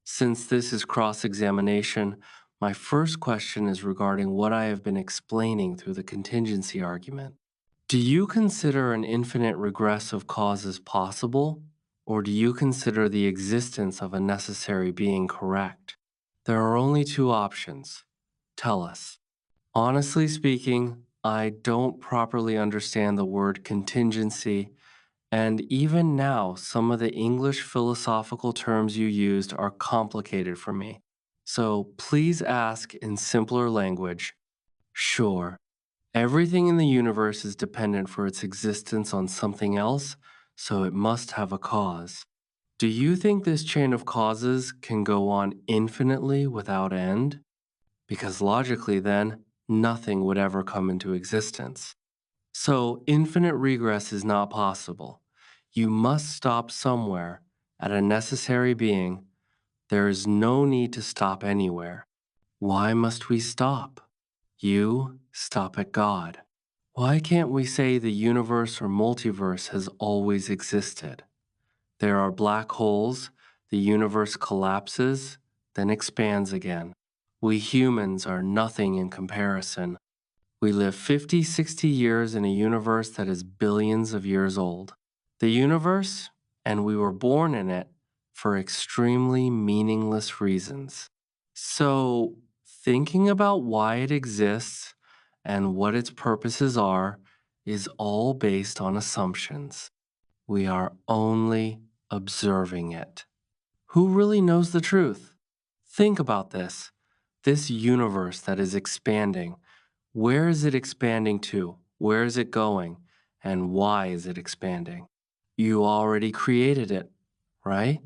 Since this is cross-examination, my first question is regarding what I have been explaining through the contingency argument. Do you consider an infinite regress of causes possible, or do you consider the existence of a necessary being correct? There are only two options. Tell us. Honestly speaking, I don't properly understand the word contingency, and even now, some of the English philosophical terms you used are complicated for me. So please ask in simpler language. Sure, everything in the universe is dependent for its existence on something else, so it must have a cause. Do you think this chain of causes can go on infinitely without end? Because logically, then, nothing would ever come into existence. So, infinite regress is not possible. You must stop somewhere, at a necessary being. There is no need to stop anywhere. Why must we stop? You stop at God. Why can't we say the universe or multiverse has always existed? There are black holes, the universe collapses, then expands again. We humans are nothing in comparison. We live 50, 60 years in a universe that is billions of years old. The universe, and we were born in it for extremely meaningless reasons. So, thinking about why it exists and what its purposes are is all based on assumptions. We are only observing it. Who really knows the truth? Think about this. This universe that is expanding, where is it expanding to? Where is it going? And why is it expanding? You already created it, right?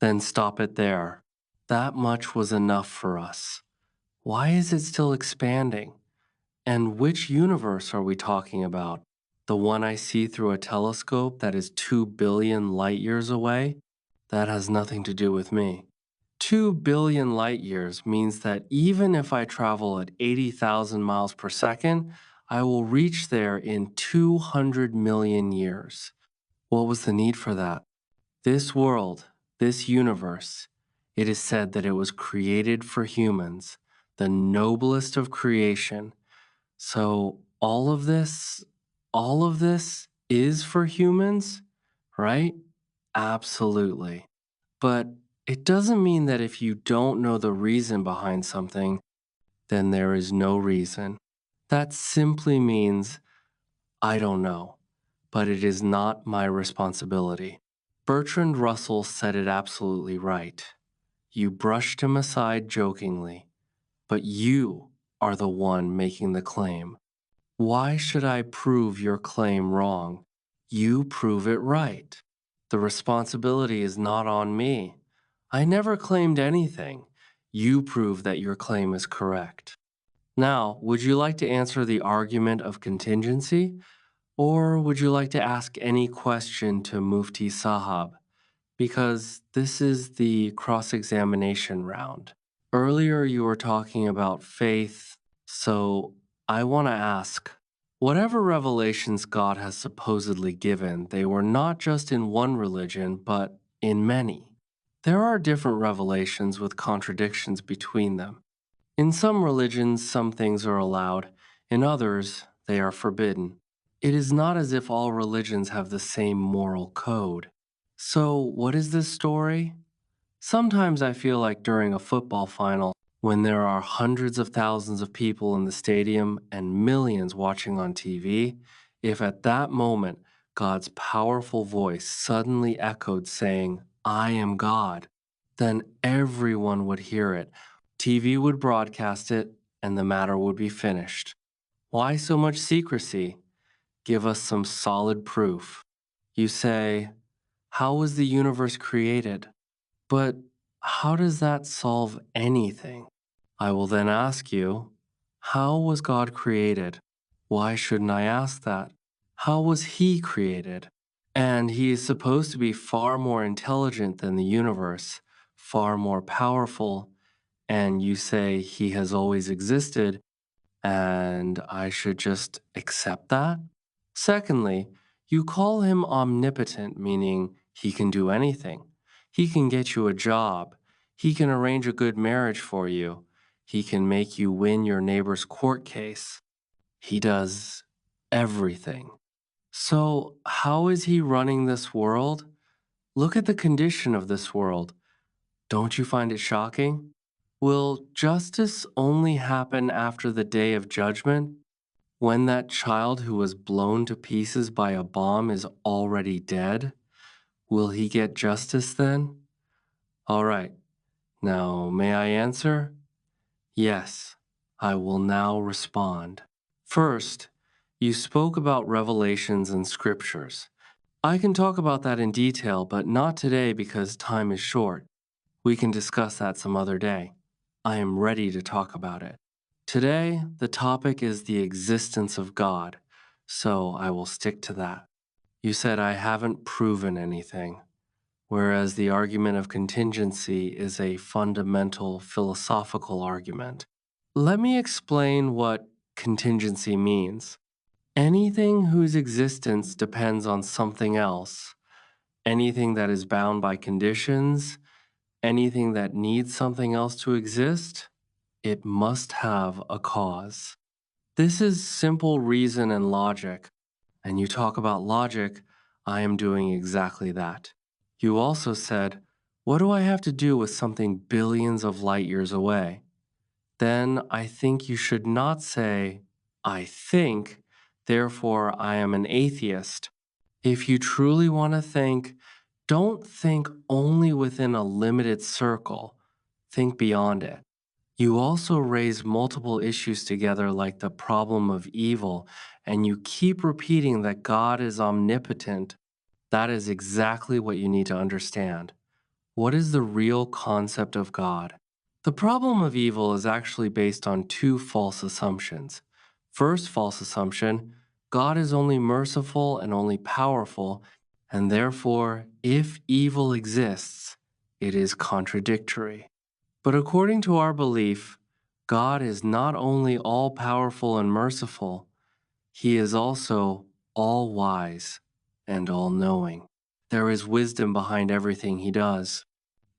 Then stop it there. That much was enough for us. Why is it still expanding? And which universe are we talking about? The one I see through a telescope that is 2 billion light years away? That has nothing to do with me. 2 billion light years means that even if I travel at 80,000 miles per second, I will reach there in 200 million years. What was the need for that? This world, this universe, it is said that it was created for humans, the noblest of creation. So all of this is for humans, right? Absolutely. But it doesn't mean that if you don't know the reason behind something, then there is no reason. That simply means I don't know, but it is not my responsibility. Bertrand Russell said it absolutely right. You brushed him aside jokingly, but you are the one making the claim. Why should I prove your claim wrong? You prove it right. The responsibility is not on me. I never claimed anything. You prove that your claim is correct. Now, would you like to answer the argument of contingency? Or would you like to ask any question to Mufti Sahab? Because this is the cross-examination round. Earlier you were talking about faith, so I want to ask, whatever revelations God has supposedly given, they were not just in one religion, but in many. There are different revelations with contradictions between them. In some religions, some things are allowed. In others, they are forbidden. It is not as if all religions have the same moral code. So, what is this story? Sometimes I feel like during a football final, When there are hundreds of thousands of people in the stadium and millions watching on TV, if at that moment God's powerful voice suddenly echoed saying, I am God, then everyone would hear it. TV would broadcast it, and the matter would be finished. Why so much secrecy? Give us some solid proof. You say, how was the universe created? But how does that solve anything? I will then ask you, how was God created? Why shouldn't I ask that? How was He created? And He is supposed to be far more intelligent than the universe, far more powerful, and you say He has always existed, and I should just accept that? Secondly, you call Him omnipotent, meaning He can do anything. He can get you a job. He can arrange a good marriage for you. He can make you win your neighbor's court case. He does everything. So, how is He running this world? Look at the condition of this world. Don't you find it shocking? Will justice only happen after the day of judgment? When that child who was blown to pieces by a bomb is already dead? Will he get justice then? All right. Now, may I answer? Yes, I will now respond. First, you spoke about revelations and scriptures. I can talk about that in detail, but not today because time is short. We can discuss that some other day. I am ready to talk about it. Today, the topic is the existence of God, so I will stick to that. You said I haven't proven anything, whereas the argument of contingency is a fundamental philosophical argument. Let me explain what contingency means. Anything whose existence depends on something else, anything that is bound by conditions, anything that needs something else to exist, it must have a cause. This is simple reason and logic. And you talk about logic, I am doing exactly that. You also said, what do I have to do with something billions of light years away? Then I think you should not say, I think, therefore I am an atheist. If you truly want to think, don't think only within a limited circle. Think beyond it. You also raise multiple issues together, like the problem of evil, and you keep repeating that God is omnipotent. That is exactly what you need to understand. What is the real concept of God? The problem of evil is actually based on two false assumptions. First false assumption, God is only merciful and only powerful, and therefore, if evil exists, it is contradictory. But according to our belief, God is not only all powerful and merciful, He is also all wise and all knowing. There is wisdom behind everything He does.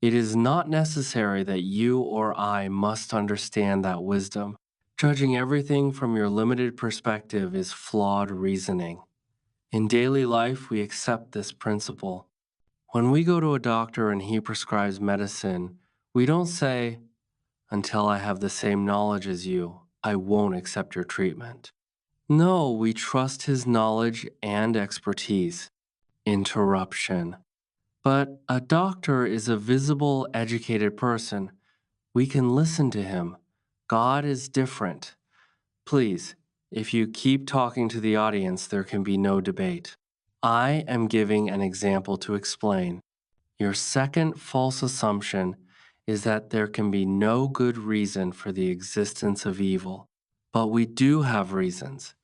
It is not necessary that you or I must understand that wisdom. Judging everything from your limited perspective is flawed reasoning. In daily life, we accept this principle. When we go to a doctor and he prescribes medicine, we don't say, until I have the same knowledge as you, I won't accept your treatment. No, we trust his knowledge and expertise. Interruption. But a doctor is a visible, educated person. We can listen to him. God is different. Please, if you keep talking to the audience, there can be no debate. I am giving an example to explain. Your second false assumption is that there can be no good reason for the existence of evil. But we do have reasons.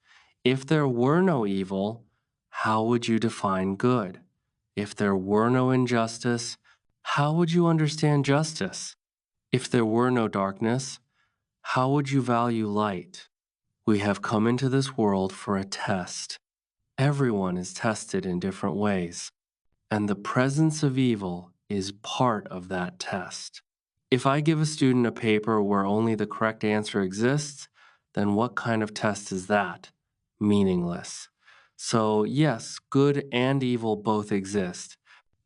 If there were no evil, how would you define good? If there were no injustice, how would you understand justice? If there were no darkness, how would you value light? We have come into this world for a test. Everyone is tested in different ways, and the presence of evil is part of that test. If I give a student a paper where only the correct answer exists, then what kind of test is that? Meaningless. So, yes, good and evil both exist.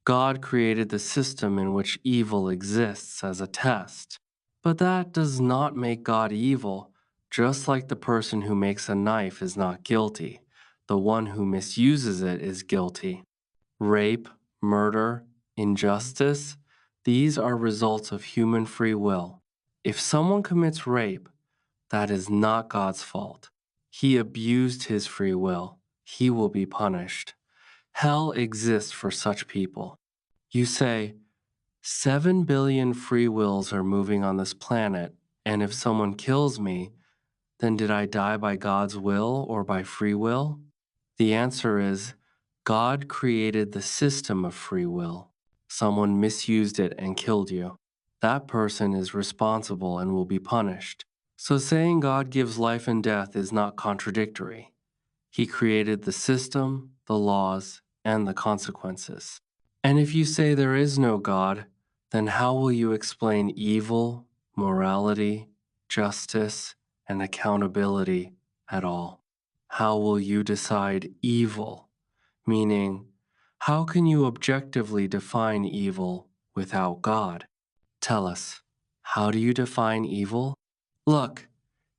God created the system in which evil exists as a test. But that does not make God evil, just like the person who makes a knife is not guilty. The one who misuses it is guilty. Rape, murder, injustice, these are results of human free will. If someone commits rape, that is not God's fault. He abused his free will. He will be punished. Hell exists for such people. You say, 7 billion free wills are moving on this planet, and if someone kills me, then did I die by God's will or by free will? The answer is God created the system of free will. Someone misused it and killed you. That person is responsible and will be punished. So saying God gives life and death is not contradictory. He created the system, the laws, and the consequences. And if you say there is no God, then how will you explain evil, morality, justice, and accountability at all? How will you decide evil? Meaning, how can you objectively define evil without God? Tell us, how do you define evil? Look,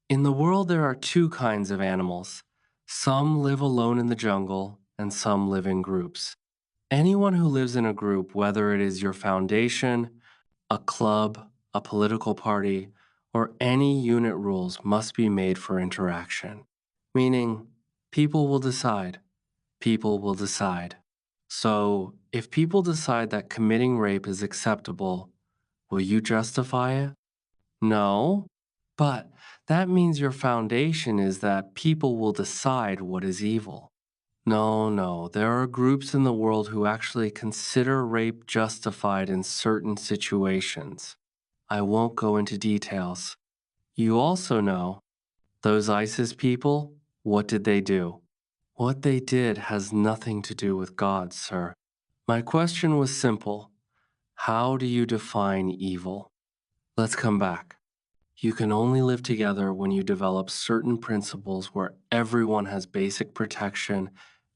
in the world there are two kinds of animals. Some live alone in the jungle, and some live in groups. Anyone who lives in a group, whether it is your foundation, a club, a political party, or any unit rules must be made for interaction. Meaning, people will decide. People will decide. So, if people decide that committing rape is acceptable, will you justify it? No. But that means your foundation is that people will decide what is evil. No, there are groups in the world who actually consider rape justified in certain situations. I won't go into details. You also know, those ISIS people, what did they do? What they did has nothing to do with God, sir. My question was simple. How do you define evil? Let's come back. You can only live together when you develop certain principles where everyone has basic protection,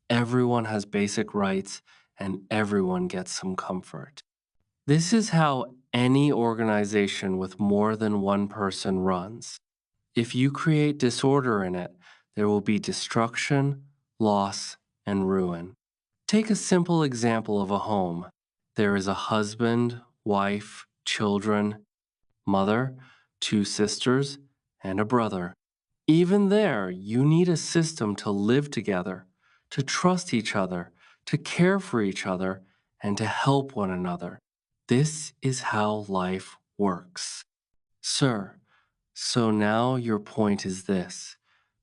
everyone has basic rights, and everyone gets some comfort. This is how any organization with more than one person runs. If you create disorder in it, there will be destruction, loss, and ruin. Take a simple example of a home. There is a husband, wife, children, mother, two sisters, and a brother. Even there, you need a system to live together, to trust each other, to care for each other, and to help one another. This is how life works. Sir, so now your point is this.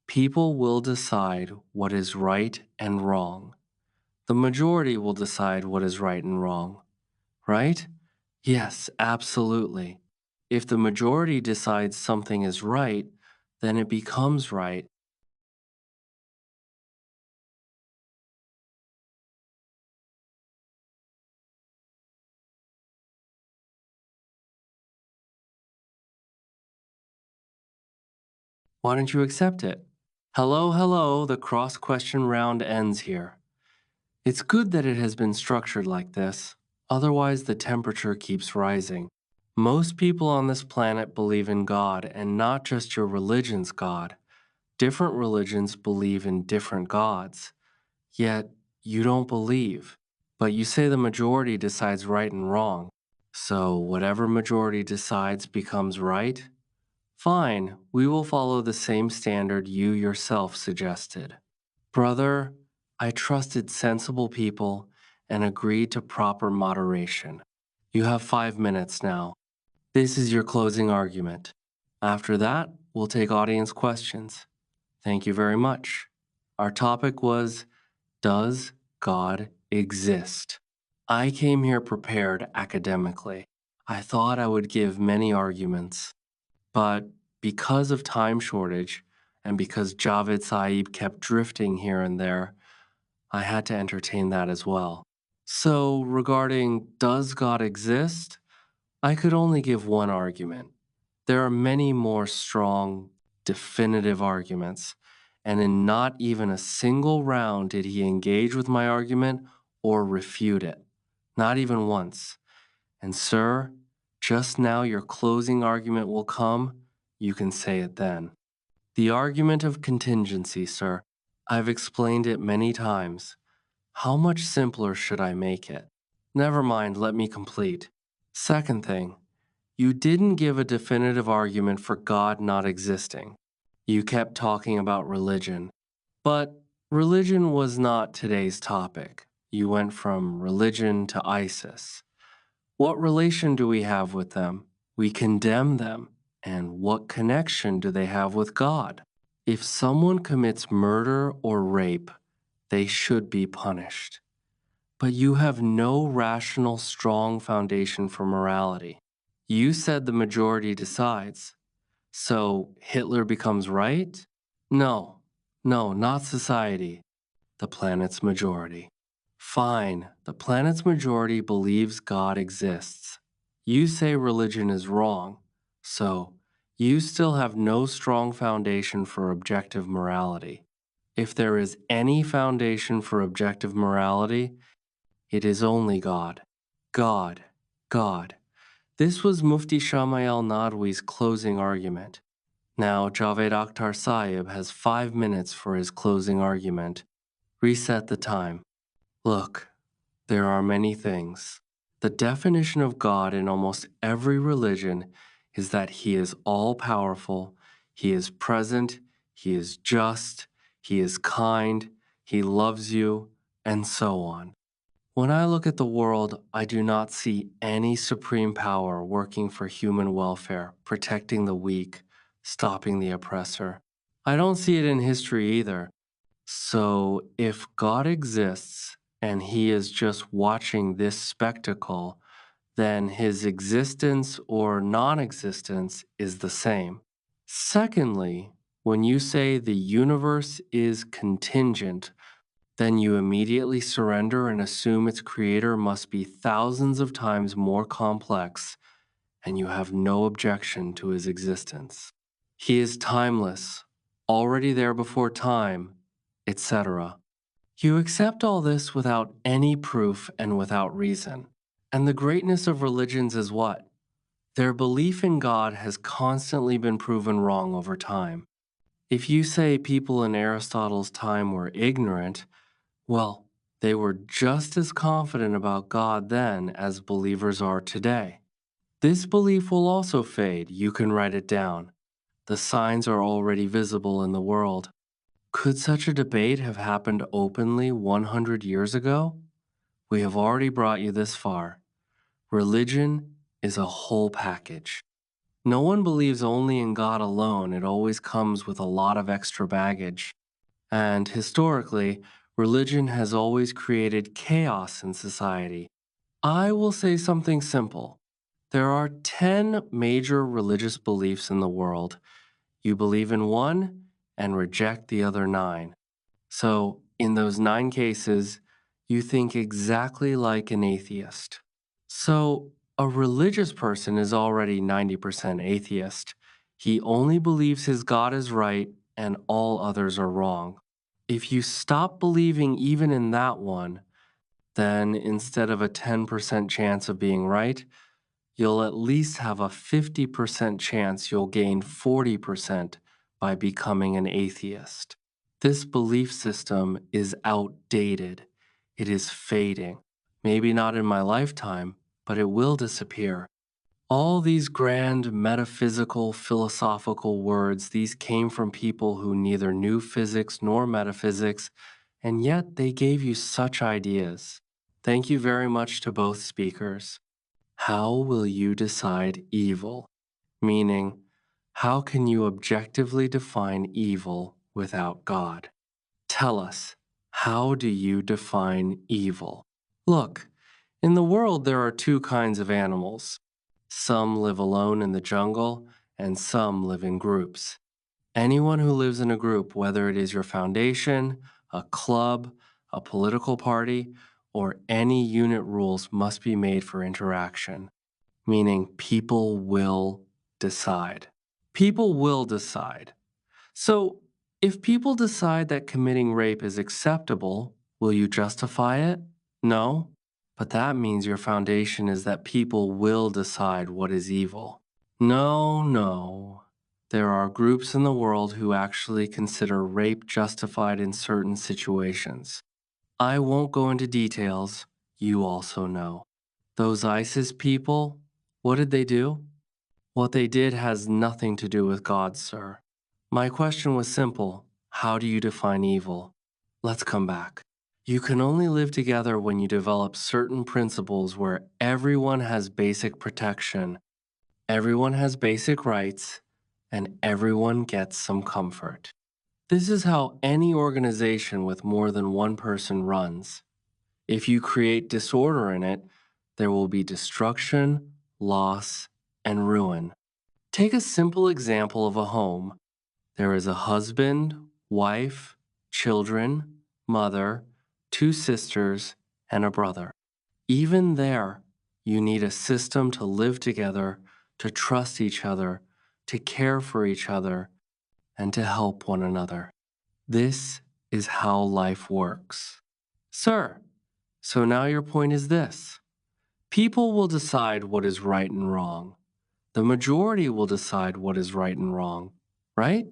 People will decide what is right and wrong. The majority will decide what is right and wrong, right? Yes, absolutely. If the majority decides something is right, then it becomes right. Why don't you accept it? Hello, the cross question round ends here. It's good that it has been structured like this, otherwise, the temperature keeps rising. Most people on this planet believe in God, and not just your religion's God. Different religions believe in different gods. Yet, you don't believe. But you say the majority decides right and wrong. So, whatever majority decides becomes right? Fine, we will follow the same standard you yourself suggested. Brother, I trusted sensible people and agreed to proper moderation. You have 5 minutes now. This is your closing argument. After that, we'll take audience questions. Thank you very much. Our topic was, does God exist? I came here prepared academically. I thought I would give many arguments. But because of time shortage and because Javed Saeed kept drifting here and there, I had to entertain that as well. So, regarding does God exist, I could only give one argument. There are many more strong, definitive arguments, and in not even a single round did he engage with my argument or refute it. Not even once. And, sir, Just now, your closing argument will come. You can say it then. The argument of contingency, sir. I've explained it many times. How much simpler should I make it? Never mind, let me complete. Second thing, you didn't give a definitive argument for God not existing. You kept talking about religion. But religion was not today's topic. You went from religion to ISIS. What relation do we have with them? We condemn them. And what connection do they have with God? If someone commits murder or rape, they should be punished. But you have no rational, strong foundation for morality. You said the majority decides. So Hitler becomes right? No, no, not society. The planet's majority. Fine, the planet's majority believes God exists. You say religion is wrong, so you still have no strong foundation for objective morality. If there is any foundation for objective morality, it is only God. God, God. This was Mufti Shamail Nadwi's closing argument. Now Javed Akhtar Sahib has 5 minutes for his closing argument. Reset the time. Look, there are many things. The definition of God in almost every religion is that He is all-powerful, He is present, He is just, He is kind, He loves you, and so on. When I look at the world, I do not see any supreme power working for human welfare, protecting the weak, stopping the oppressor. I don't see it in history either. So if God exists and He is just watching this spectacle, then His existence or non-existence is the same. Secondly, when you say the universe is contingent, then you immediately surrender and assume its creator must be thousands of times more complex, and you have no objection to his existence. He is timeless, already there before time, etc. You accept all this without any proof and without reason. And the greatness of religions is what? Their belief in God has constantly been proven wrong over time. If you say people in Aristotle's time were ignorant, well, they were just as confident about God then as believers are today. This belief will also fade. You can write it down. The signs are already visible in the world. Could such a debate have happened openly 100 years ago? We have already brought you this far. Religion is a whole package. No one believes only in God alone. It always comes with a lot of extra baggage. And historically, religion has always created chaos in society. I will say something simple. There are 10 major religious beliefs in the world. You believe in one and reject the other 9. So, in those 9 cases, you think exactly like an atheist. So, a religious person is already 90% atheist. He only believes his God is right and all others are wrong. If you stop believing even in that one, then instead of a 10% chance of being right, you'll at least have a 50% chance you'll gain 40% by becoming an atheist. This belief system is outdated. It is fading. Maybe not in my lifetime, but it will disappear. All these grand metaphysical, philosophical words, these came from people who neither knew physics nor metaphysics, and yet they gave you such ideas. Thank you very much to both speakers. How will you decide evil? Meaning, how can you objectively define evil without God? Tell us, how do you define evil? Look, in the world there are 2 kinds of animals. Some live alone in the jungle, and some live in groups. Anyone who lives in a group, whether it is your foundation, a club, a political party, or any unit rules must be made for interaction, meaning people will decide. People will decide. So, if people decide that committing rape is acceptable, will you justify it? No? But that means your foundation is that people will decide what is evil. No, no. There are groups in the world who actually consider rape justified in certain situations. I won't go into details. You also know. Those ISIS people, what did they do? What they did has nothing to do with God, sir. My question was simple. How do you define evil? Let's come back. You can only live together when you develop certain principles where everyone has basic protection, everyone has basic rights, and everyone gets some comfort. This is how any organization with more than one person runs. If you create disorder in it, there will be destruction, loss, and ruin. Take a simple example of a home. There is a husband, wife, children, mother, two sisters, and a brother. Even there, you need a system to live together, to trust each other, to care for each other, and to help one another. This is how life works. Sir, so now your point is this. People will decide what is right and wrong. The majority will decide what is right and wrong, right?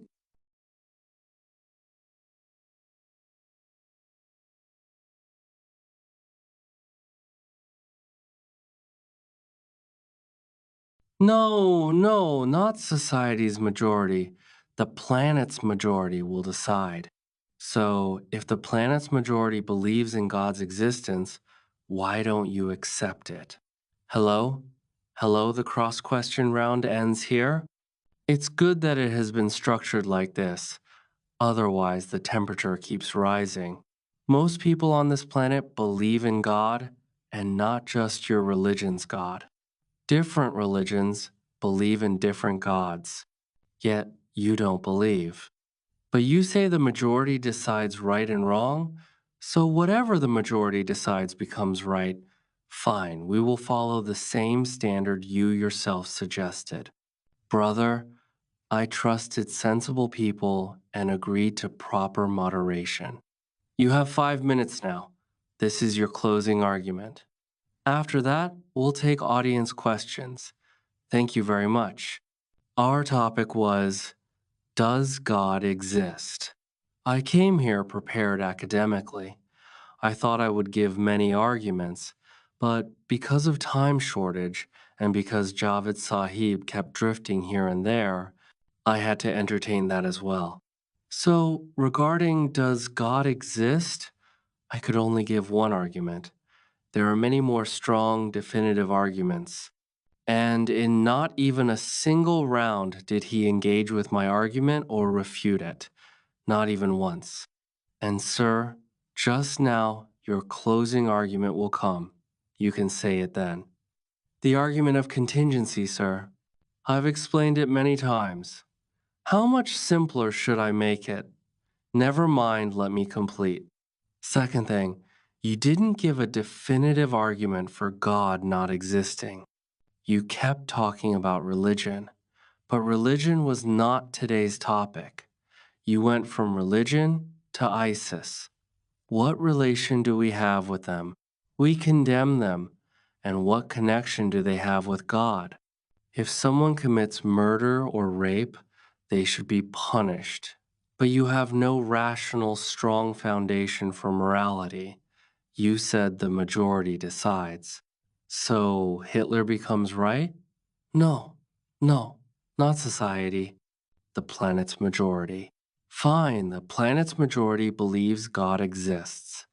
No, no, not society's majority. The planet's majority will decide. So, if the planet's majority believes in God's existence, why don't you accept it? Hello? Hello, the cross question round ends here. It's good that it has been structured like this. Otherwise, the temperature keeps rising. Most people on this planet believe in God, and not just your religion's God. Different religions believe in different gods, yet you don't believe. But you say the majority decides right and wrong, so whatever the majority decides becomes right. Fine, we will follow the same standard you yourself suggested. Brother, I trusted sensible people and agreed to proper moderation. You have 5 minutes now. This is your closing argument. After that, we'll take audience questions. Thank you very much. Our topic was, does God exist? I came here prepared academically. I thought I would give many arguments, but because of time shortage and because Javed Sahib kept drifting here and there, I had to entertain that as well. So, regarding does God exist, I could only give one argument. There are many more strong, definitive arguments. And in not even a single round did he engage with my argument or refute it, not even once. And, sir, just now your closing argument will come. You can say it then. The argument of contingency, sir. I've explained it many times. How much simpler should I make it? Never mind, let me complete. Second thing, you didn't give a definitive argument for God not existing. You kept talking about religion, but religion was not today's topic. You went from religion to ISIS. What relation do we have with them? We condemn them. And what connection do they have with God? If someone commits murder or rape, they should be punished. But you have no rational, strong foundation for morality. You said the majority decides. So Hitler becomes right? No, no, not society. The planet's majority. Fine, the planet's majority believes God exists.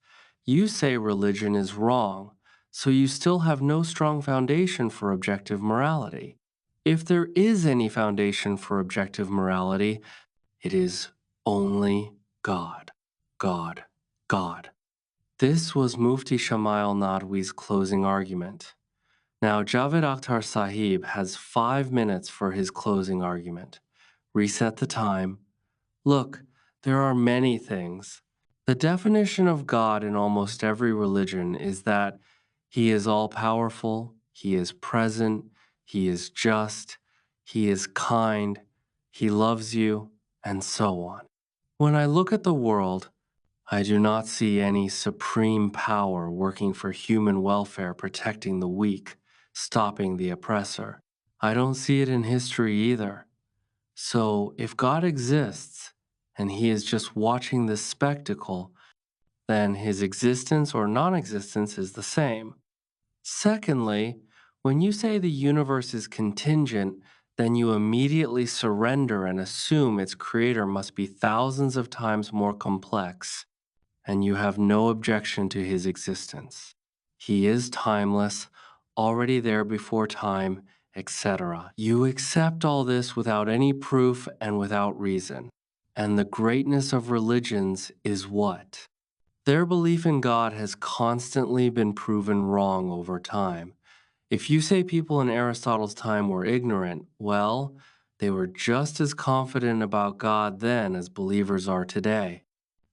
You say religion is wrong, so you still have no strong foundation for objective morality. If there is any foundation for objective morality, it is only God, God, God. This was Mufti Shamail Nadwi's closing argument. Now, Javed Akhtar Sahib has 5 minutes for his closing argument. Reset the time. Look, there are many things. The definition of God in almost every religion is that He is all powerful, He is present, He is just, He is kind, He loves you, and so on. When I look at the world, I do not see any supreme power working for human welfare, protecting the weak, stopping the oppressor. I don't see it in history either. So if God exists and he is just watching this spectacle, then his existence or non existence is the same. Secondly, when you say the universe is contingent, then you immediately surrender and assume its creator must be thousands of times more complex, and you have no objection to his existence. He is timeless, already there before time, etc. You accept all this without any proof and without reason. And the greatness of religions is what? Their belief in God has constantly been proven wrong over time. If you say people in Aristotle's time were ignorant, well, they were just as confident about God then as believers are today.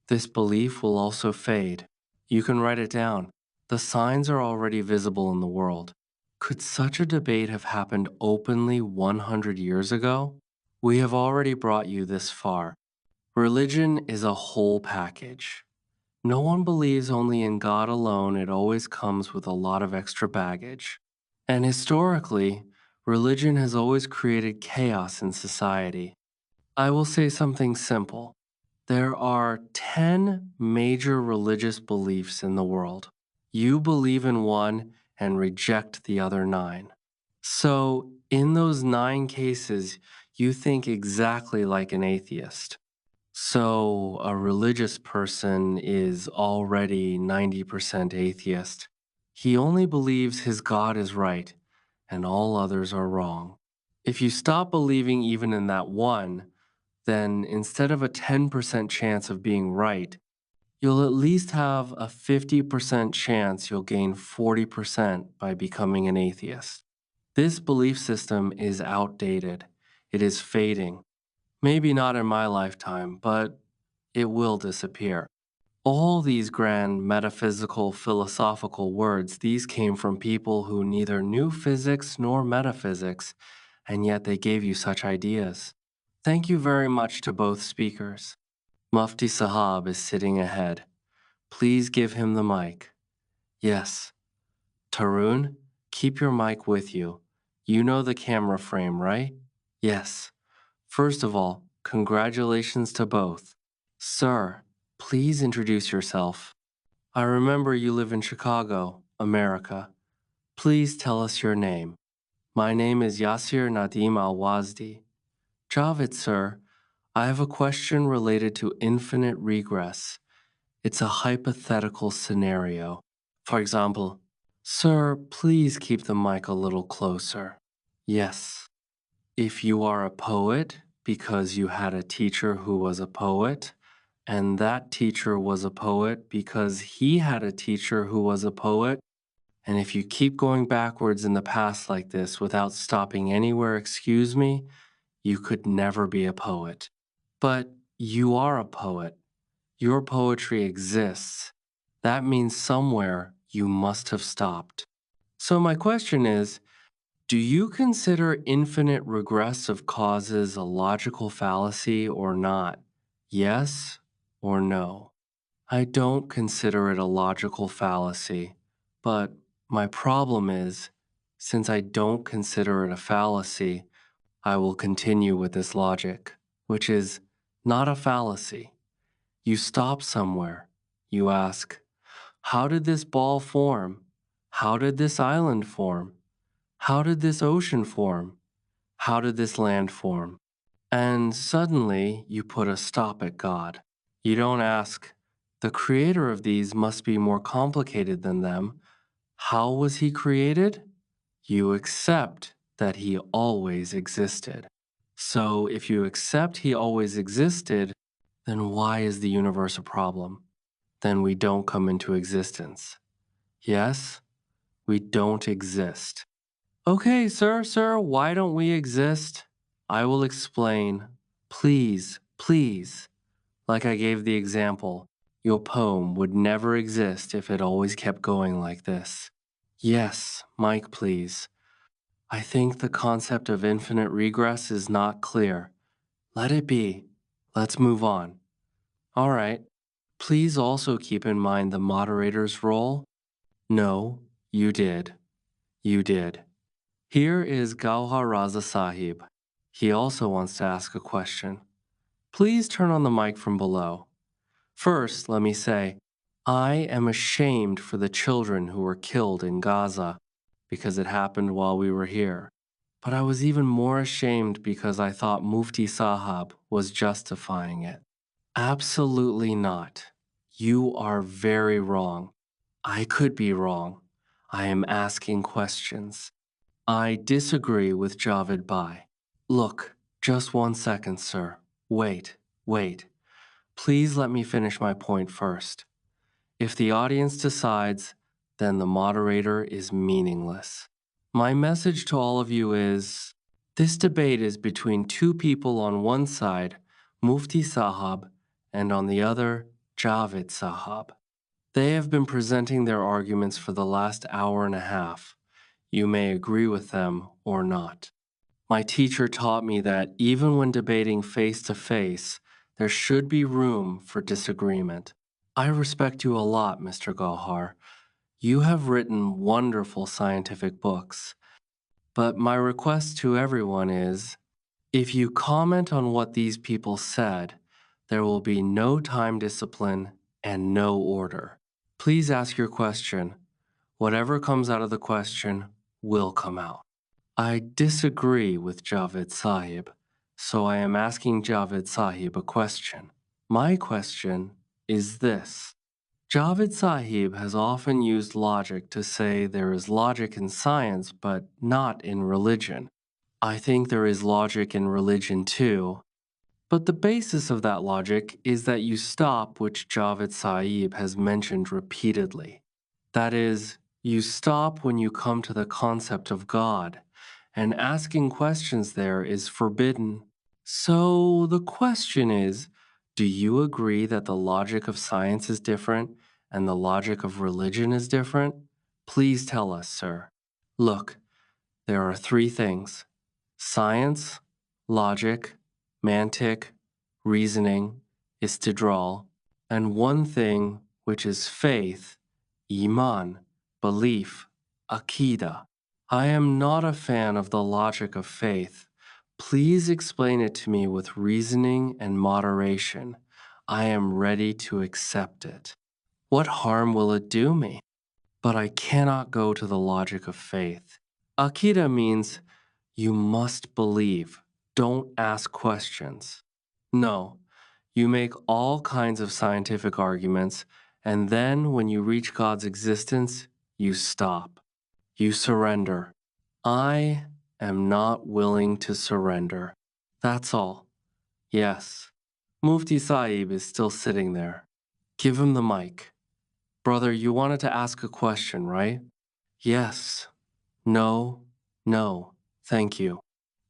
This belief will also fade. You can write it down. The signs are already visible in the world. Could such a debate have happened openly 100 years ago? We have already brought you this far. Religion is a whole package. No one believes only in God alone, it always comes with a lot of extra baggage. And historically, religion has always created chaos in society. I will say something simple. There are 10 major religious beliefs in the world. You believe in one and reject the other 9. So, in those 9 cases, you think exactly like an atheist. So, a religious person is already 90% atheist. He only believes his God is right and all others are wrong. If you stop believing even in that one, then instead of a 10% chance of being right, you'll at least have a 50% chance you'll gain 40% by becoming an atheist. This belief system is outdated. It is fading. Maybe not in my lifetime, but it will disappear. All these grand metaphysical, philosophical words, these came from people who neither knew physics nor metaphysics, and yet they gave you such ideas. Thank you very much to both speakers. Mufti Sahab is sitting ahead. Please give him the mic. Yes. Tarun, keep your mic with you. You know the camera frame, right? Yes. First of all, congratulations to both. Sir, please introduce yourself. I remember you live in Chicago, America. Please tell us your name. My name is Yasir Nadim Al-Wazdi. Javed, sir, I have a question related to infinite regress. It's a hypothetical scenario. For example, sir, please keep the mic a little closer. Yes. If you are a poet because you had a teacher who was a poet, and that teacher was a poet because he had a teacher who was a poet, and if you keep going backwards in the past like this without stopping anywhere, excuse me, you could never be a poet. But you are a poet. Your poetry exists. That means somewhere you must have stopped. So my question is, do you consider infinite regress of causes a logical fallacy or not? Yes or no? I don't consider it a logical fallacy, but my problem is, since I don't consider it a fallacy, I will continue with this logic, which is not a fallacy. You stop somewhere. You ask, how did this ball form? How did this island form? How did this ocean form? How did this land form? And suddenly you put a stop at God. You don't ask, the creator of these must be more complicated than them. How was he created? You accept that he always existed. So if you accept he always existed, then why is the universe a problem? Then we don't come into existence. Yes, we don't exist. Okay, sir, why don't we exist? I will explain. Please, please. Like I gave the example, your poem would never exist if it always kept going like this. Yes, Mike, please. I think the concept of infinite regress is not clear. Let it be. Let's move on. All right. Please also keep in mind the moderator's role. No, you did. You did. Here is Gauhar Raza Sahib. He also wants to ask a question. Please turn on the mic from below. First, let me say, I am ashamed for the children who were killed in Gaza because it happened while we were here. But I was even more ashamed because I thought Mufti Sahab was justifying it. Absolutely not. You are very wrong. I could be wrong. I am asking questions. I disagree with Javed Bhai. Look, just 1 second, sir. Wait. Please let me finish my point first. If the audience decides, then the moderator is meaningless. My message to all of you is, this debate is between two people on one side, Mufti Sahab, and on the other, Javed Sahab. They have been presenting their arguments for the last hour and a half. You may agree with them or not. My teacher taught me that even when debating face to face, there should be room for disagreement. I respect you a lot, Mr. Gauhar. You have written wonderful scientific books. But my request to everyone is, if you comment on what these people said, there will be no time discipline and no order. Please ask your question. Whatever comes out of the question will come out. I disagree with Javed Sahib, so I am asking Javed Sahib a question. My question is this. Javed Sahib has often used logic to say there is logic in science, but not in religion. I think there is logic in religion too, but the basis of that logic is that you stop, which Javed Sahib has mentioned repeatedly. That is, you stop when you come to the concept of God, and asking questions there is forbidden. So the question is, do you agree that the logic of science is different and the logic of religion is different? Please tell us, sir. Look, there are three things: science, logic, mantic, reasoning, istidlal, and one thing which is faith, iman, belief, akida. I am not a fan of the logic of faith. Please explain it to me with reasoning and moderation. I am ready to accept it. What harm will it do me? But I cannot go to the logic of faith. Akida means you must believe. Don't ask questions. No, you make all kinds of scientific arguments, and then when you reach God's existence, you stop. You surrender. I am not willing to surrender. That's all. Yes. Mufti Sahib is still sitting there. Give him the mic. Brother, you wanted to ask a question, right? Yes. No. Thank you.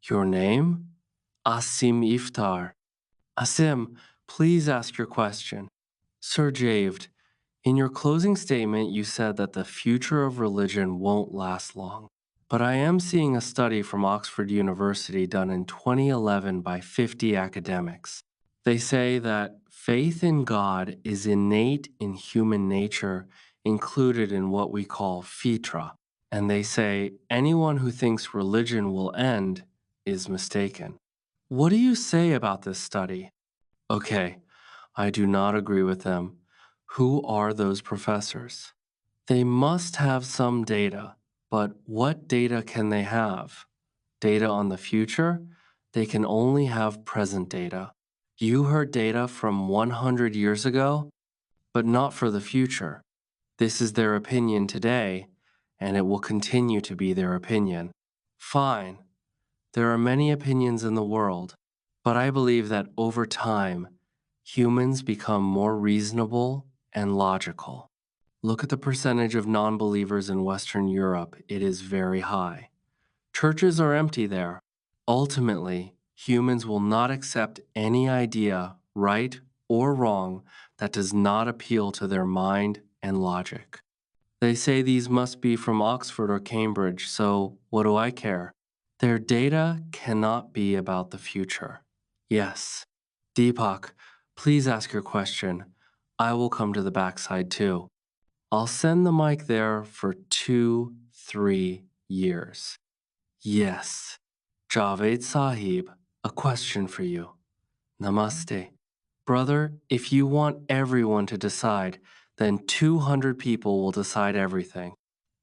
Your name? Asim Iftar. Asim, please ask your question. Sir Javed, in your closing statement, you said that the future of religion won't last long. But I am seeing a study from Oxford University done in 2011 by 50 academics. They say that faith in God is innate in human nature, included in what we call fitra. And they say anyone who thinks religion will end is mistaken. What do you say about this study? Okay, I do not agree with them. Who are those professors? They must have some data, but what data can they have? Data on the future? They can only have present data. You heard data from 100 years ago, but not for the future. This is their opinion today, and it will continue to be their opinion. Fine. There are many opinions in the world, but I believe that over time, humans become more reasonable and logical. Look at the percentage of non-believers in Western Europe. It is very high. Churches are empty there. Ultimately, humans will not accept any idea, right or wrong, that does not appeal to their mind and logic. They say these must be from Oxford or Cambridge, so what do I care? Their data cannot be about the future. Yes. Deepak, please ask your question. I will come to the backside too. I'll send the mic there for 2-3 years. Yes. Javed Sahib, a question for you. Namaste. Brother, if you want everyone to decide, then 200 people will decide everything.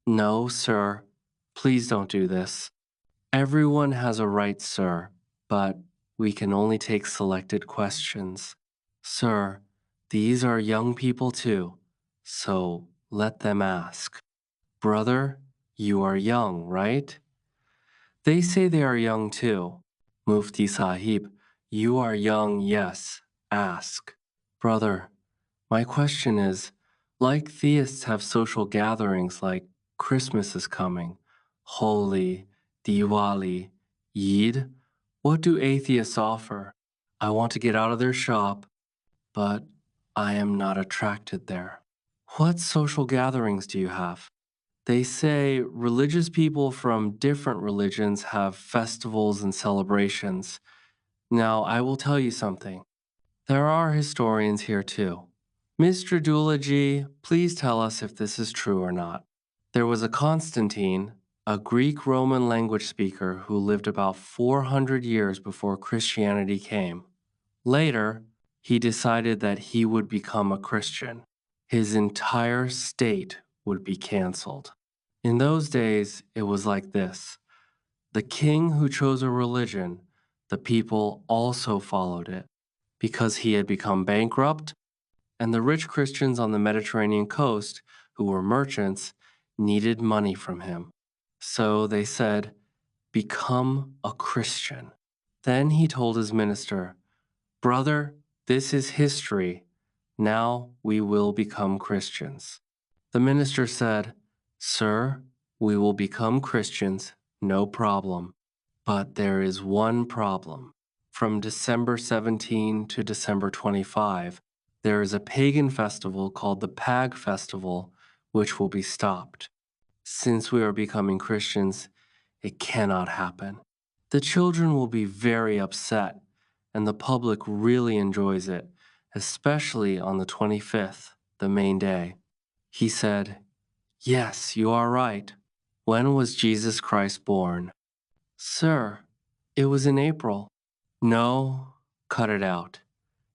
No, sir. Please don't do this. Everyone has a right, sir, but we can only take selected questions. Sir, these are young people too, so let them ask. Brother, you are young, right? They say they are young too. Mufti Sahib, you are young, yes. Ask. Brother, my question is, like theists have social gatherings like Christmas is coming, Holi, Diwali, Eid, what do atheists offer? I want to get out of their shop, but I am not attracted there. What social gatherings do you have? They say religious people from different religions have festivals and celebrations. Now, I will tell you something. There are historians here too. Mr. Doulaji, please tell us if this is true or not. There was a Constantine, a Greek Roman language speaker who lived about 400 years before Christianity came. Later, he decided that he would become a Christian. His entire state would be canceled. In those days, it was like this. The king who chose a religion, the people also followed it because he had become bankrupt, and the rich Christians on the Mediterranean coast, who were merchants, needed money from him. So they said, "Become a Christian." Then he told his minister, "Brother, this is history. Now we will become Christians." The minister said, "Sir, we will become Christians, no problem. But there is one problem. From December 17 to December 25, there is a pagan festival called the Pag Festival, which will be stopped. Since we are becoming Christians, it cannot happen. The children will be very upset, and the public really enjoys it, especially on the 25th, the main day." He said, "Yes, you are right. When was Jesus Christ born?" "Sir, it was in April." "No, cut it out.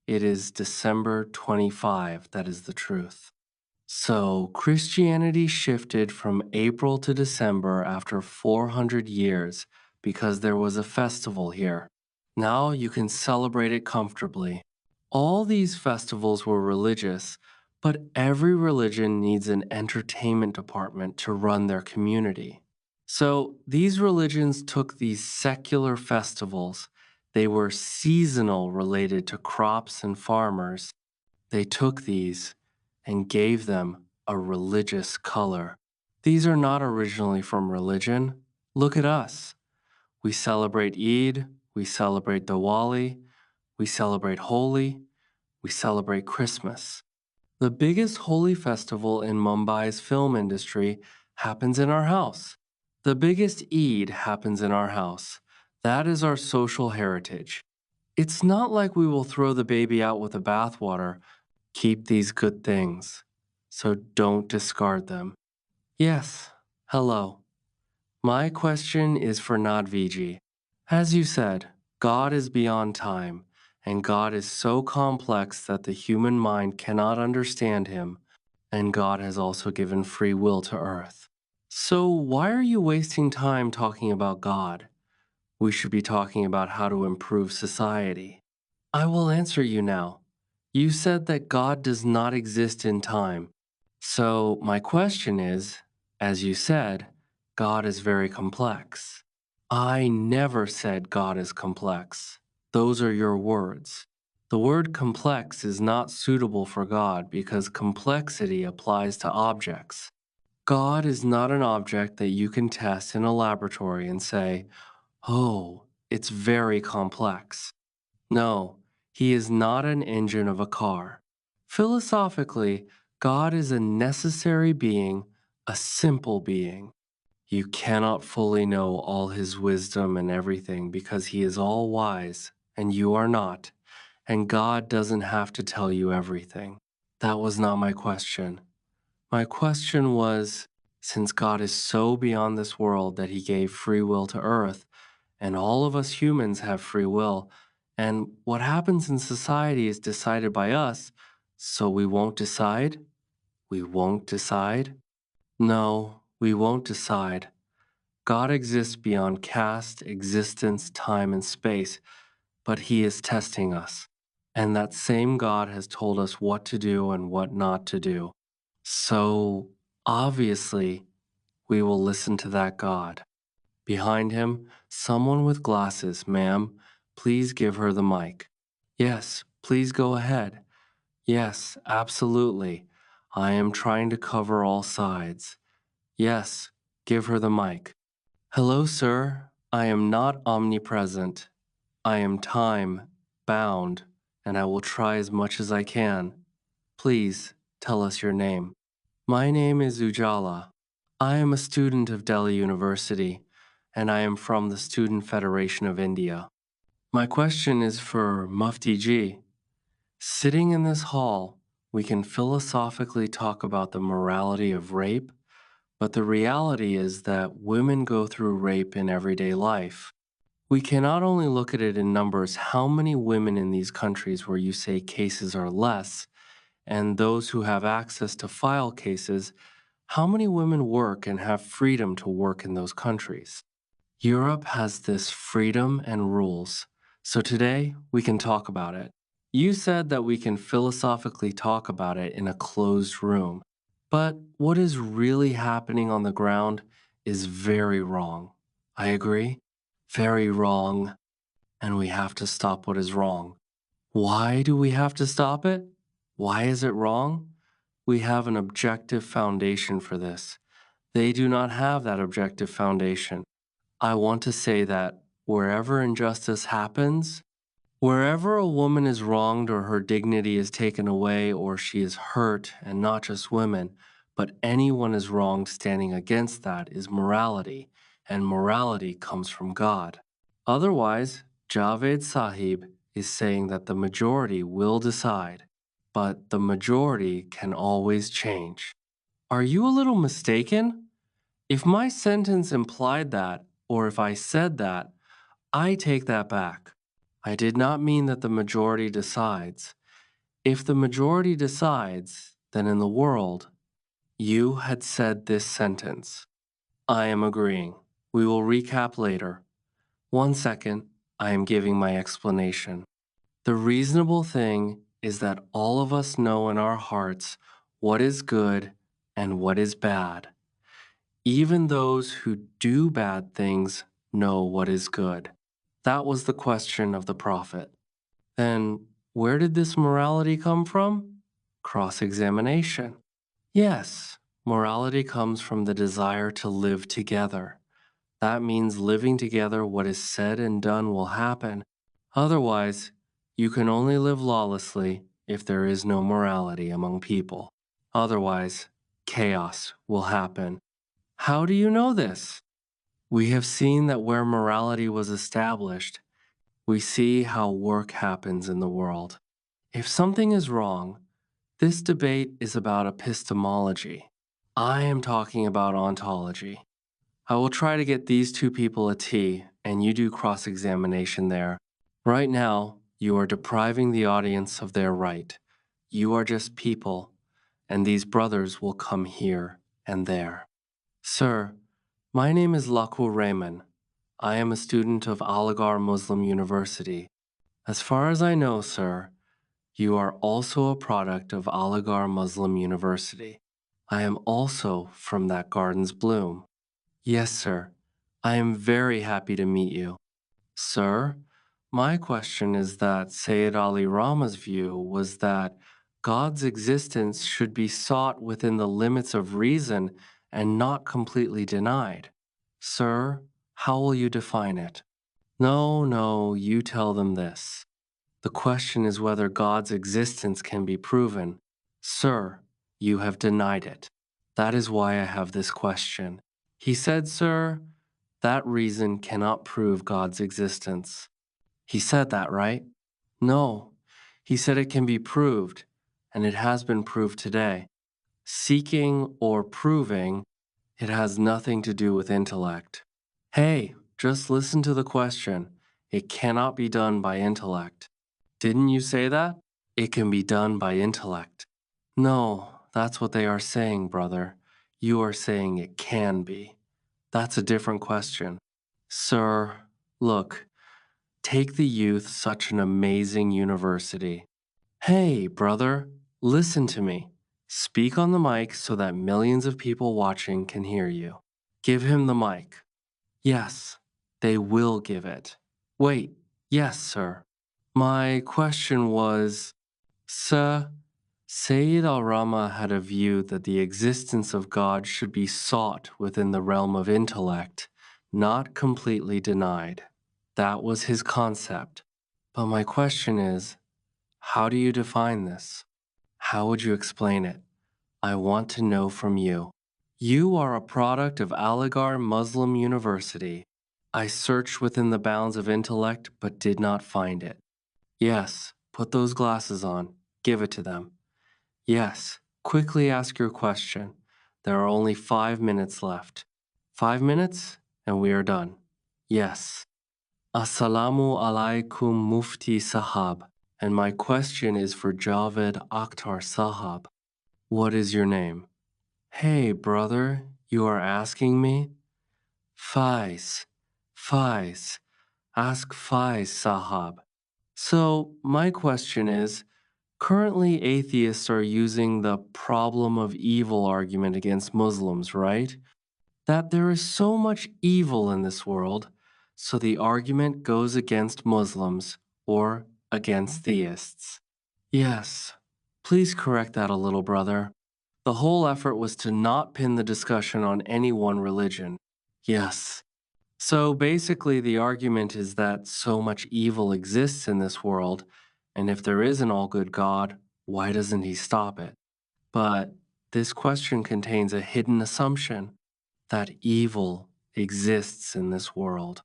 It is December 25, that is the truth." So Christianity shifted from April to December after 400 years because there was a festival here. Now you can celebrate it comfortably. All these festivals were religious, but every religion needs an entertainment department to run their community. So these religions took these secular festivals. They were seasonal related to crops and farmers. They took these and gave them a religious color. These are not originally from religion. Look at us. We celebrate Eid, we celebrate Diwali, we celebrate Holi, we celebrate Christmas. The biggest Holi festival in Mumbai's film industry happens in our house. The biggest Eid happens in our house. That is our social heritage. It's not like we will throw the baby out with the bathwater. Keep these good things, so don't discard them. Yes, hello. My question is for Nadviji. As you said, God is beyond time, and God is so complex that the human mind cannot understand him, and God has also given free will to earth. So why are you wasting time talking about God? We should be talking about how to improve society. I will answer you now. You said that God does not exist in time. So my question is, as you said, God is very complex. I never said God is complex. Those are your words. The word complex is not suitable for God because complexity applies to objects. God is not an object that you can test in a laboratory and say, "Oh, it's very complex." No, he is not an engine of a car. Philosophically, God is a necessary being, a simple being. You cannot fully know all his wisdom and everything because he is all wise and you are not, and God doesn't have to tell you everything. That was not my question. My question was, since God is so beyond this world that he gave free will to earth, and all of us humans have free will, and what happens in society is decided by us, so we won't decide? We won't decide? No, we won't decide. God exists beyond caste, existence, time, and space, but he is testing us. And that same God has told us what to do and what not to do. So, obviously, we will listen to that God. Behind him, someone with glasses, ma'am. Please give her the mic. Yes, please go ahead. Yes, absolutely. I am trying to cover all sides. Yes, give her the mic. Hello, sir. I am not omnipresent. I am time bound, and I will try as much as I can. Please tell us your name. My name is Ujala. I am a student of Delhi University, and I am from the Student Federation of India. My question is for Mufti Ji. Sitting in this hall, we can philosophically talk about the morality of rape, but the reality is that women go through rape in everyday life. We can not only look at it in numbers, how many women in these countries where you say cases are less, and those who have access to file cases, how many women work and have freedom to work in those countries? Europe has this freedom and rules. So today, we can talk about it. You said that we can philosophically talk about it in a closed room. But what is really happening on the ground is very wrong. I agree? Very wrong. And we have to stop what is wrong. Why do we have to stop it? Why is it wrong? We have an objective foundation for this. They do not have that objective foundation. I want to say that wherever injustice happens, wherever a woman is wronged or her dignity is taken away or she is hurt, and not just women, but anyone is wronged, standing against that is morality, and morality comes from God. Otherwise, Javed Sahib is saying that the majority will decide, but the majority can always change. Are you a little mistaken? If my sentence implied that, or if I said that, I take that back. I did not mean that the majority decides. If the majority decides, then in the world, you had said this sentence. I am agreeing. We will recap later. 1 second, I am giving my explanation. The reasonable thing is that all of us know in our hearts what is good and what is bad. Even those who do bad things know what is good. That was the question of the prophet. Then, where did this morality come from? Cross-examination. Yes, morality comes from the desire to live together. That means living together, what is said and done will happen. Otherwise, you can only live lawlessly if there is no morality among people. Otherwise, chaos will happen. How do you know this? We have seen that where morality was established, we see how work happens in the world. If something is wrong, this debate is about epistemology. I am talking about ontology. I will try to get these two people a tea, and you do cross-examination there. Right now, you are depriving the audience of their right. You are just people, and these brothers will come here and there. Sir, my name is Laku Rehman. I am a student of Aligarh Muslim University. As far as I know, sir, you are also a product of Aligarh Muslim University. I am also from that garden's bloom. Yes, sir. I am very happy to meet you. Sir, my question is that Sayyid Ali Rama's view was that God's existence should be sought within the limits of reason and not completely denied. Sir, how will you define it? No, you tell them this. The question is whether God's existence can be proven. Sir, you have denied it. That is why I have this question. He said, sir, that reason cannot prove God's existence. He said that, right? No. He said it can be proved, and it has been proved today. Seeking or proving, it has nothing to do with intellect. Hey, just listen to the question. It cannot be done by intellect. Didn't you say that? It can be done by intellect. No, that's what they are saying, brother. You are saying it can be. That's a different question. Sir, look, take the youth, such an amazing university. Hey, brother, listen to me. Speak on the mic so that millions of people watching can hear you. Give him the mic. Yes, they will give it. Wait, yes, sir. My question was, Sir, Sayyid al-Rama had a view that the existence of God should be sought within the realm of intellect, not completely denied. That was his concept. But my question is, how do you define this? How would you explain it? I want to know from you. You are a product of Aligarh Muslim University. I searched within the bounds of intellect but did not find it. Yes, put those glasses on. Give it to them. Yes, quickly ask your question. There are only 5 minutes left. 5 minutes, and we are done. Yes. Assalamu alaikum Mufti Sahab. And my question is for Javed Akhtar Sahab. What is your name? Hey, brother, you are asking me? Faiz. Faiz. Ask Faiz Sahab. So, my question is, currently atheists are using the problem of evil argument against Muslims, right? That there is so much evil in this world, so the argument goes against Muslims or against theists. Yes, please correct that a little, brother. The whole effort was to not pin the discussion on any one religion. Yes. So basically, the argument is that so much evil exists in this world, and if there is an all good God, why doesn't he stop it? But this question contains a hidden assumption that evil exists in this world.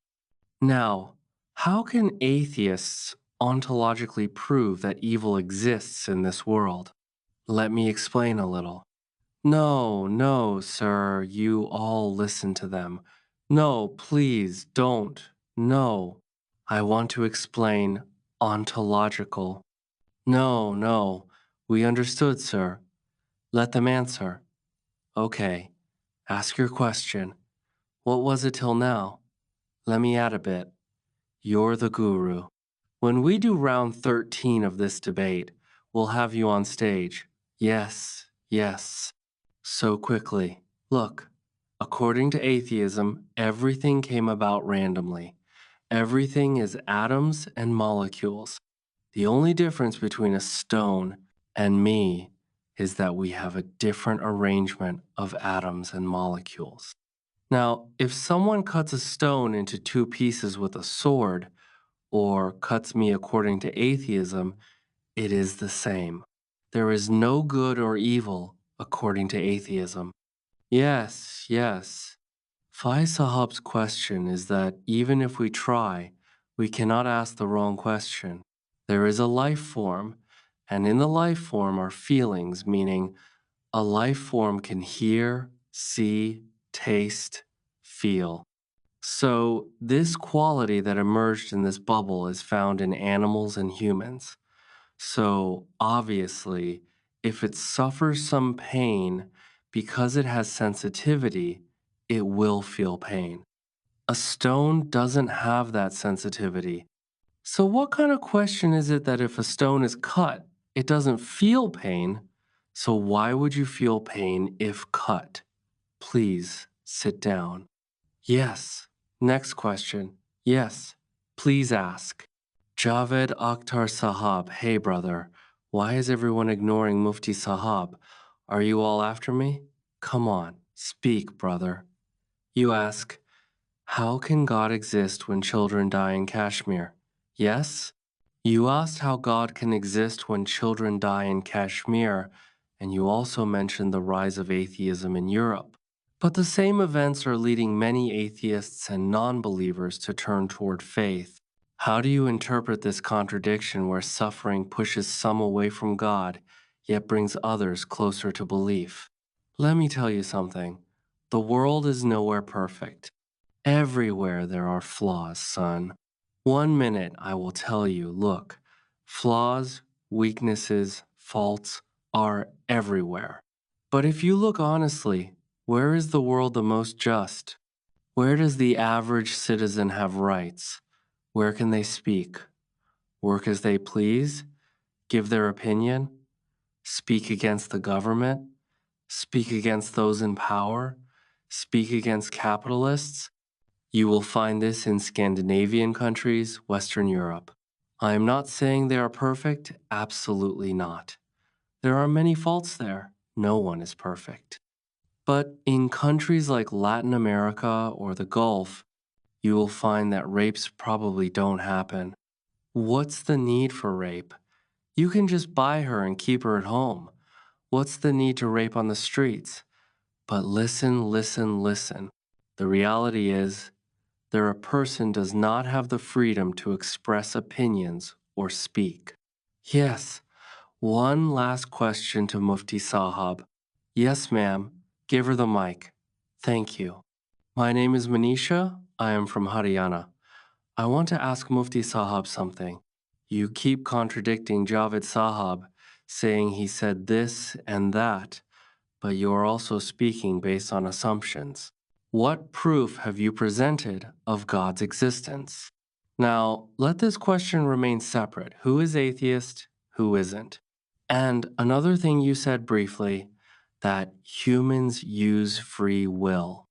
Now, how can atheists ontologically prove that evil exists in this world? Let me explain a little. No, no, sir, you all listen to them. No, please don't. No. I want to explain ontological. No, no. We understood, sir. Let them answer. Okay. Ask your question. What was it till now? Let me add a bit. You're the guru. When we do round 13 of this debate, we'll have you on stage. Yes, yes. So quickly. Look, according to atheism, everything came about randomly. Everything is atoms and molecules. The only difference between a stone and me is that we have a different arrangement of atoms and molecules. Now, if someone cuts a stone into 2 pieces with a sword, or cuts me according to atheism, it is the same. There is no good or evil according to atheism. Yes, yes. Fai Sahab's question is that even if we try, we cannot ask the wrong question. There is a life form, and in the life form are feelings, meaning a life form can hear, see, taste, feel. So, this quality that emerged in this bubble is found in animals and humans. So, obviously, if it suffers some pain, because it has sensitivity, it will feel pain. A stone doesn't have that sensitivity. So, what kind of question is it that if a stone is cut, it doesn't feel pain? So, why would you feel pain if cut? Please sit down. Yes. Next question. Yes. Please ask. Javed Akhtar Sahab, hey brother, why is everyone ignoring Mufti Sahab? Are you all after me? Come on, speak, brother. You ask, how can God exist when children die in Kashmir? Yes? You asked how God can exist when children die in Kashmir, and you also mentioned the rise of atheism in Europe. But the same events are leading many atheists and non-believers to turn toward faith. How do you interpret this contradiction where suffering pushes some away from God, yet brings others closer to belief. Let me tell you something. The world is nowhere perfect. Everywhere there are flaws, son. 1 minute I will tell you, look, flaws, weaknesses, faults are everywhere. But if you look honestly, where is the world the most just? Where does the average citizen have rights? Where can they speak? Work as they please? Give their opinion? Speak against the government? Speak against those in power? Speak against capitalists? You will find this in Scandinavian countries, Western Europe. I am not saying they are perfect, absolutely not. There are many faults there. No one is perfect. But in countries like Latin America or the Gulf, you will find that rapes probably don't happen. What's the need for rape? You can just buy her and keep her at home. What's the need to rape on the streets? But listen, listen, listen. The reality is, a person does not have the freedom to express opinions or speak. Yes, one last question to Mufti Sahab. Yes, ma'am. Give her the mic. Thank you. My name is Manisha. I am from Haryana. I want to ask Mufti Sahab something. You keep contradicting Javed Sahab, saying he said this and that, but you are also speaking based on assumptions. What proof have you presented of God's existence? Now, let this question remain separate. Who is atheist? Who isn't? And another thing you said briefly, that humans use free will.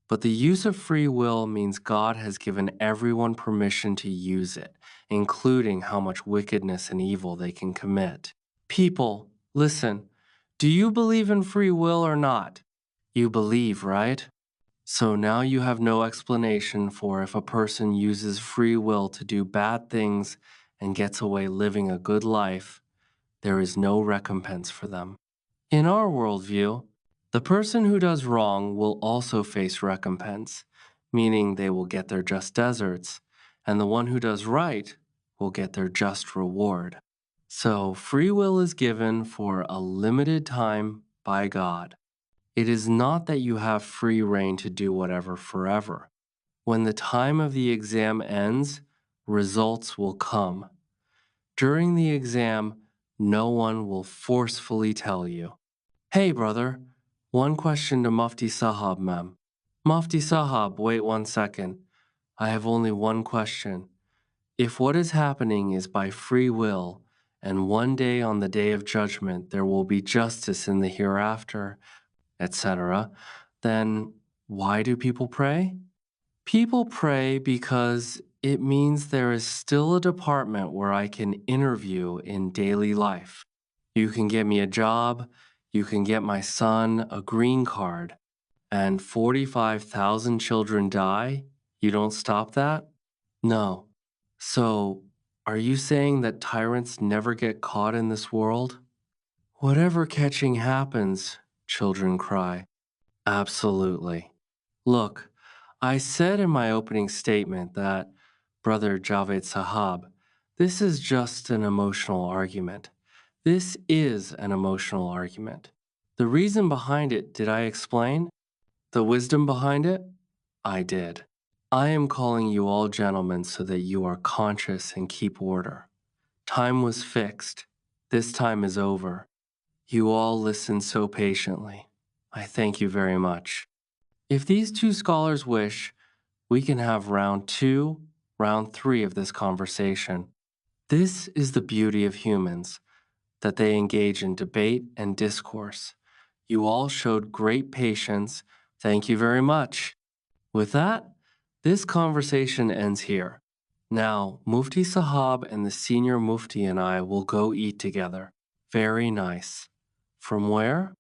But the use of free will means God has given everyone permission to use it, including how much wickedness and evil they can commit. People, listen, do you believe in free will or not? You believe, right? So now you have no explanation for if a person uses free will to do bad things and gets away living a good life, there is no recompense for them. In our worldview, the person who does wrong will also face recompense, meaning they will get their just deserts, and the one who does right will get their just reward. So free will is given for a limited time by God. It is not that you have free reign to do whatever forever. When the time of the exam ends, results will come. During the exam, no one will forcefully tell you, "Hey, brother, one question to Mufti Sahab, ma'am." Mufti Sahab, wait 1 second. I have only one question. If what is happening is by free will, and one day on the day of judgment there will be justice in the hereafter, etc., then why do people pray? People pray because it means there is still a department where I can interview in daily life. You can get me a job, you can get my son a green card, and 45,000 children die. You don't stop that? No. So, are you saying that tyrants never get caught in this world? Whatever catching happens, children cry. Absolutely. Look, I said in my opening statement that, Brother Javed Sahab, this is just an emotional argument. This is an emotional argument. The reason behind it, did I explain? The wisdom behind it? I did. I am calling you all gentlemen so that you are conscious and keep order. Time was fixed. This time is over. You all listened so patiently. I thank you very much. If these two scholars wish, we can have round 2, round 3 of this conversation. This is the beauty of humans, that they engage in debate and discourse. You all showed great patience. Thank you very much. With that, this conversation ends here. Now, Mufti Sahab and the senior Mufti and I will go eat together. Very nice. From where?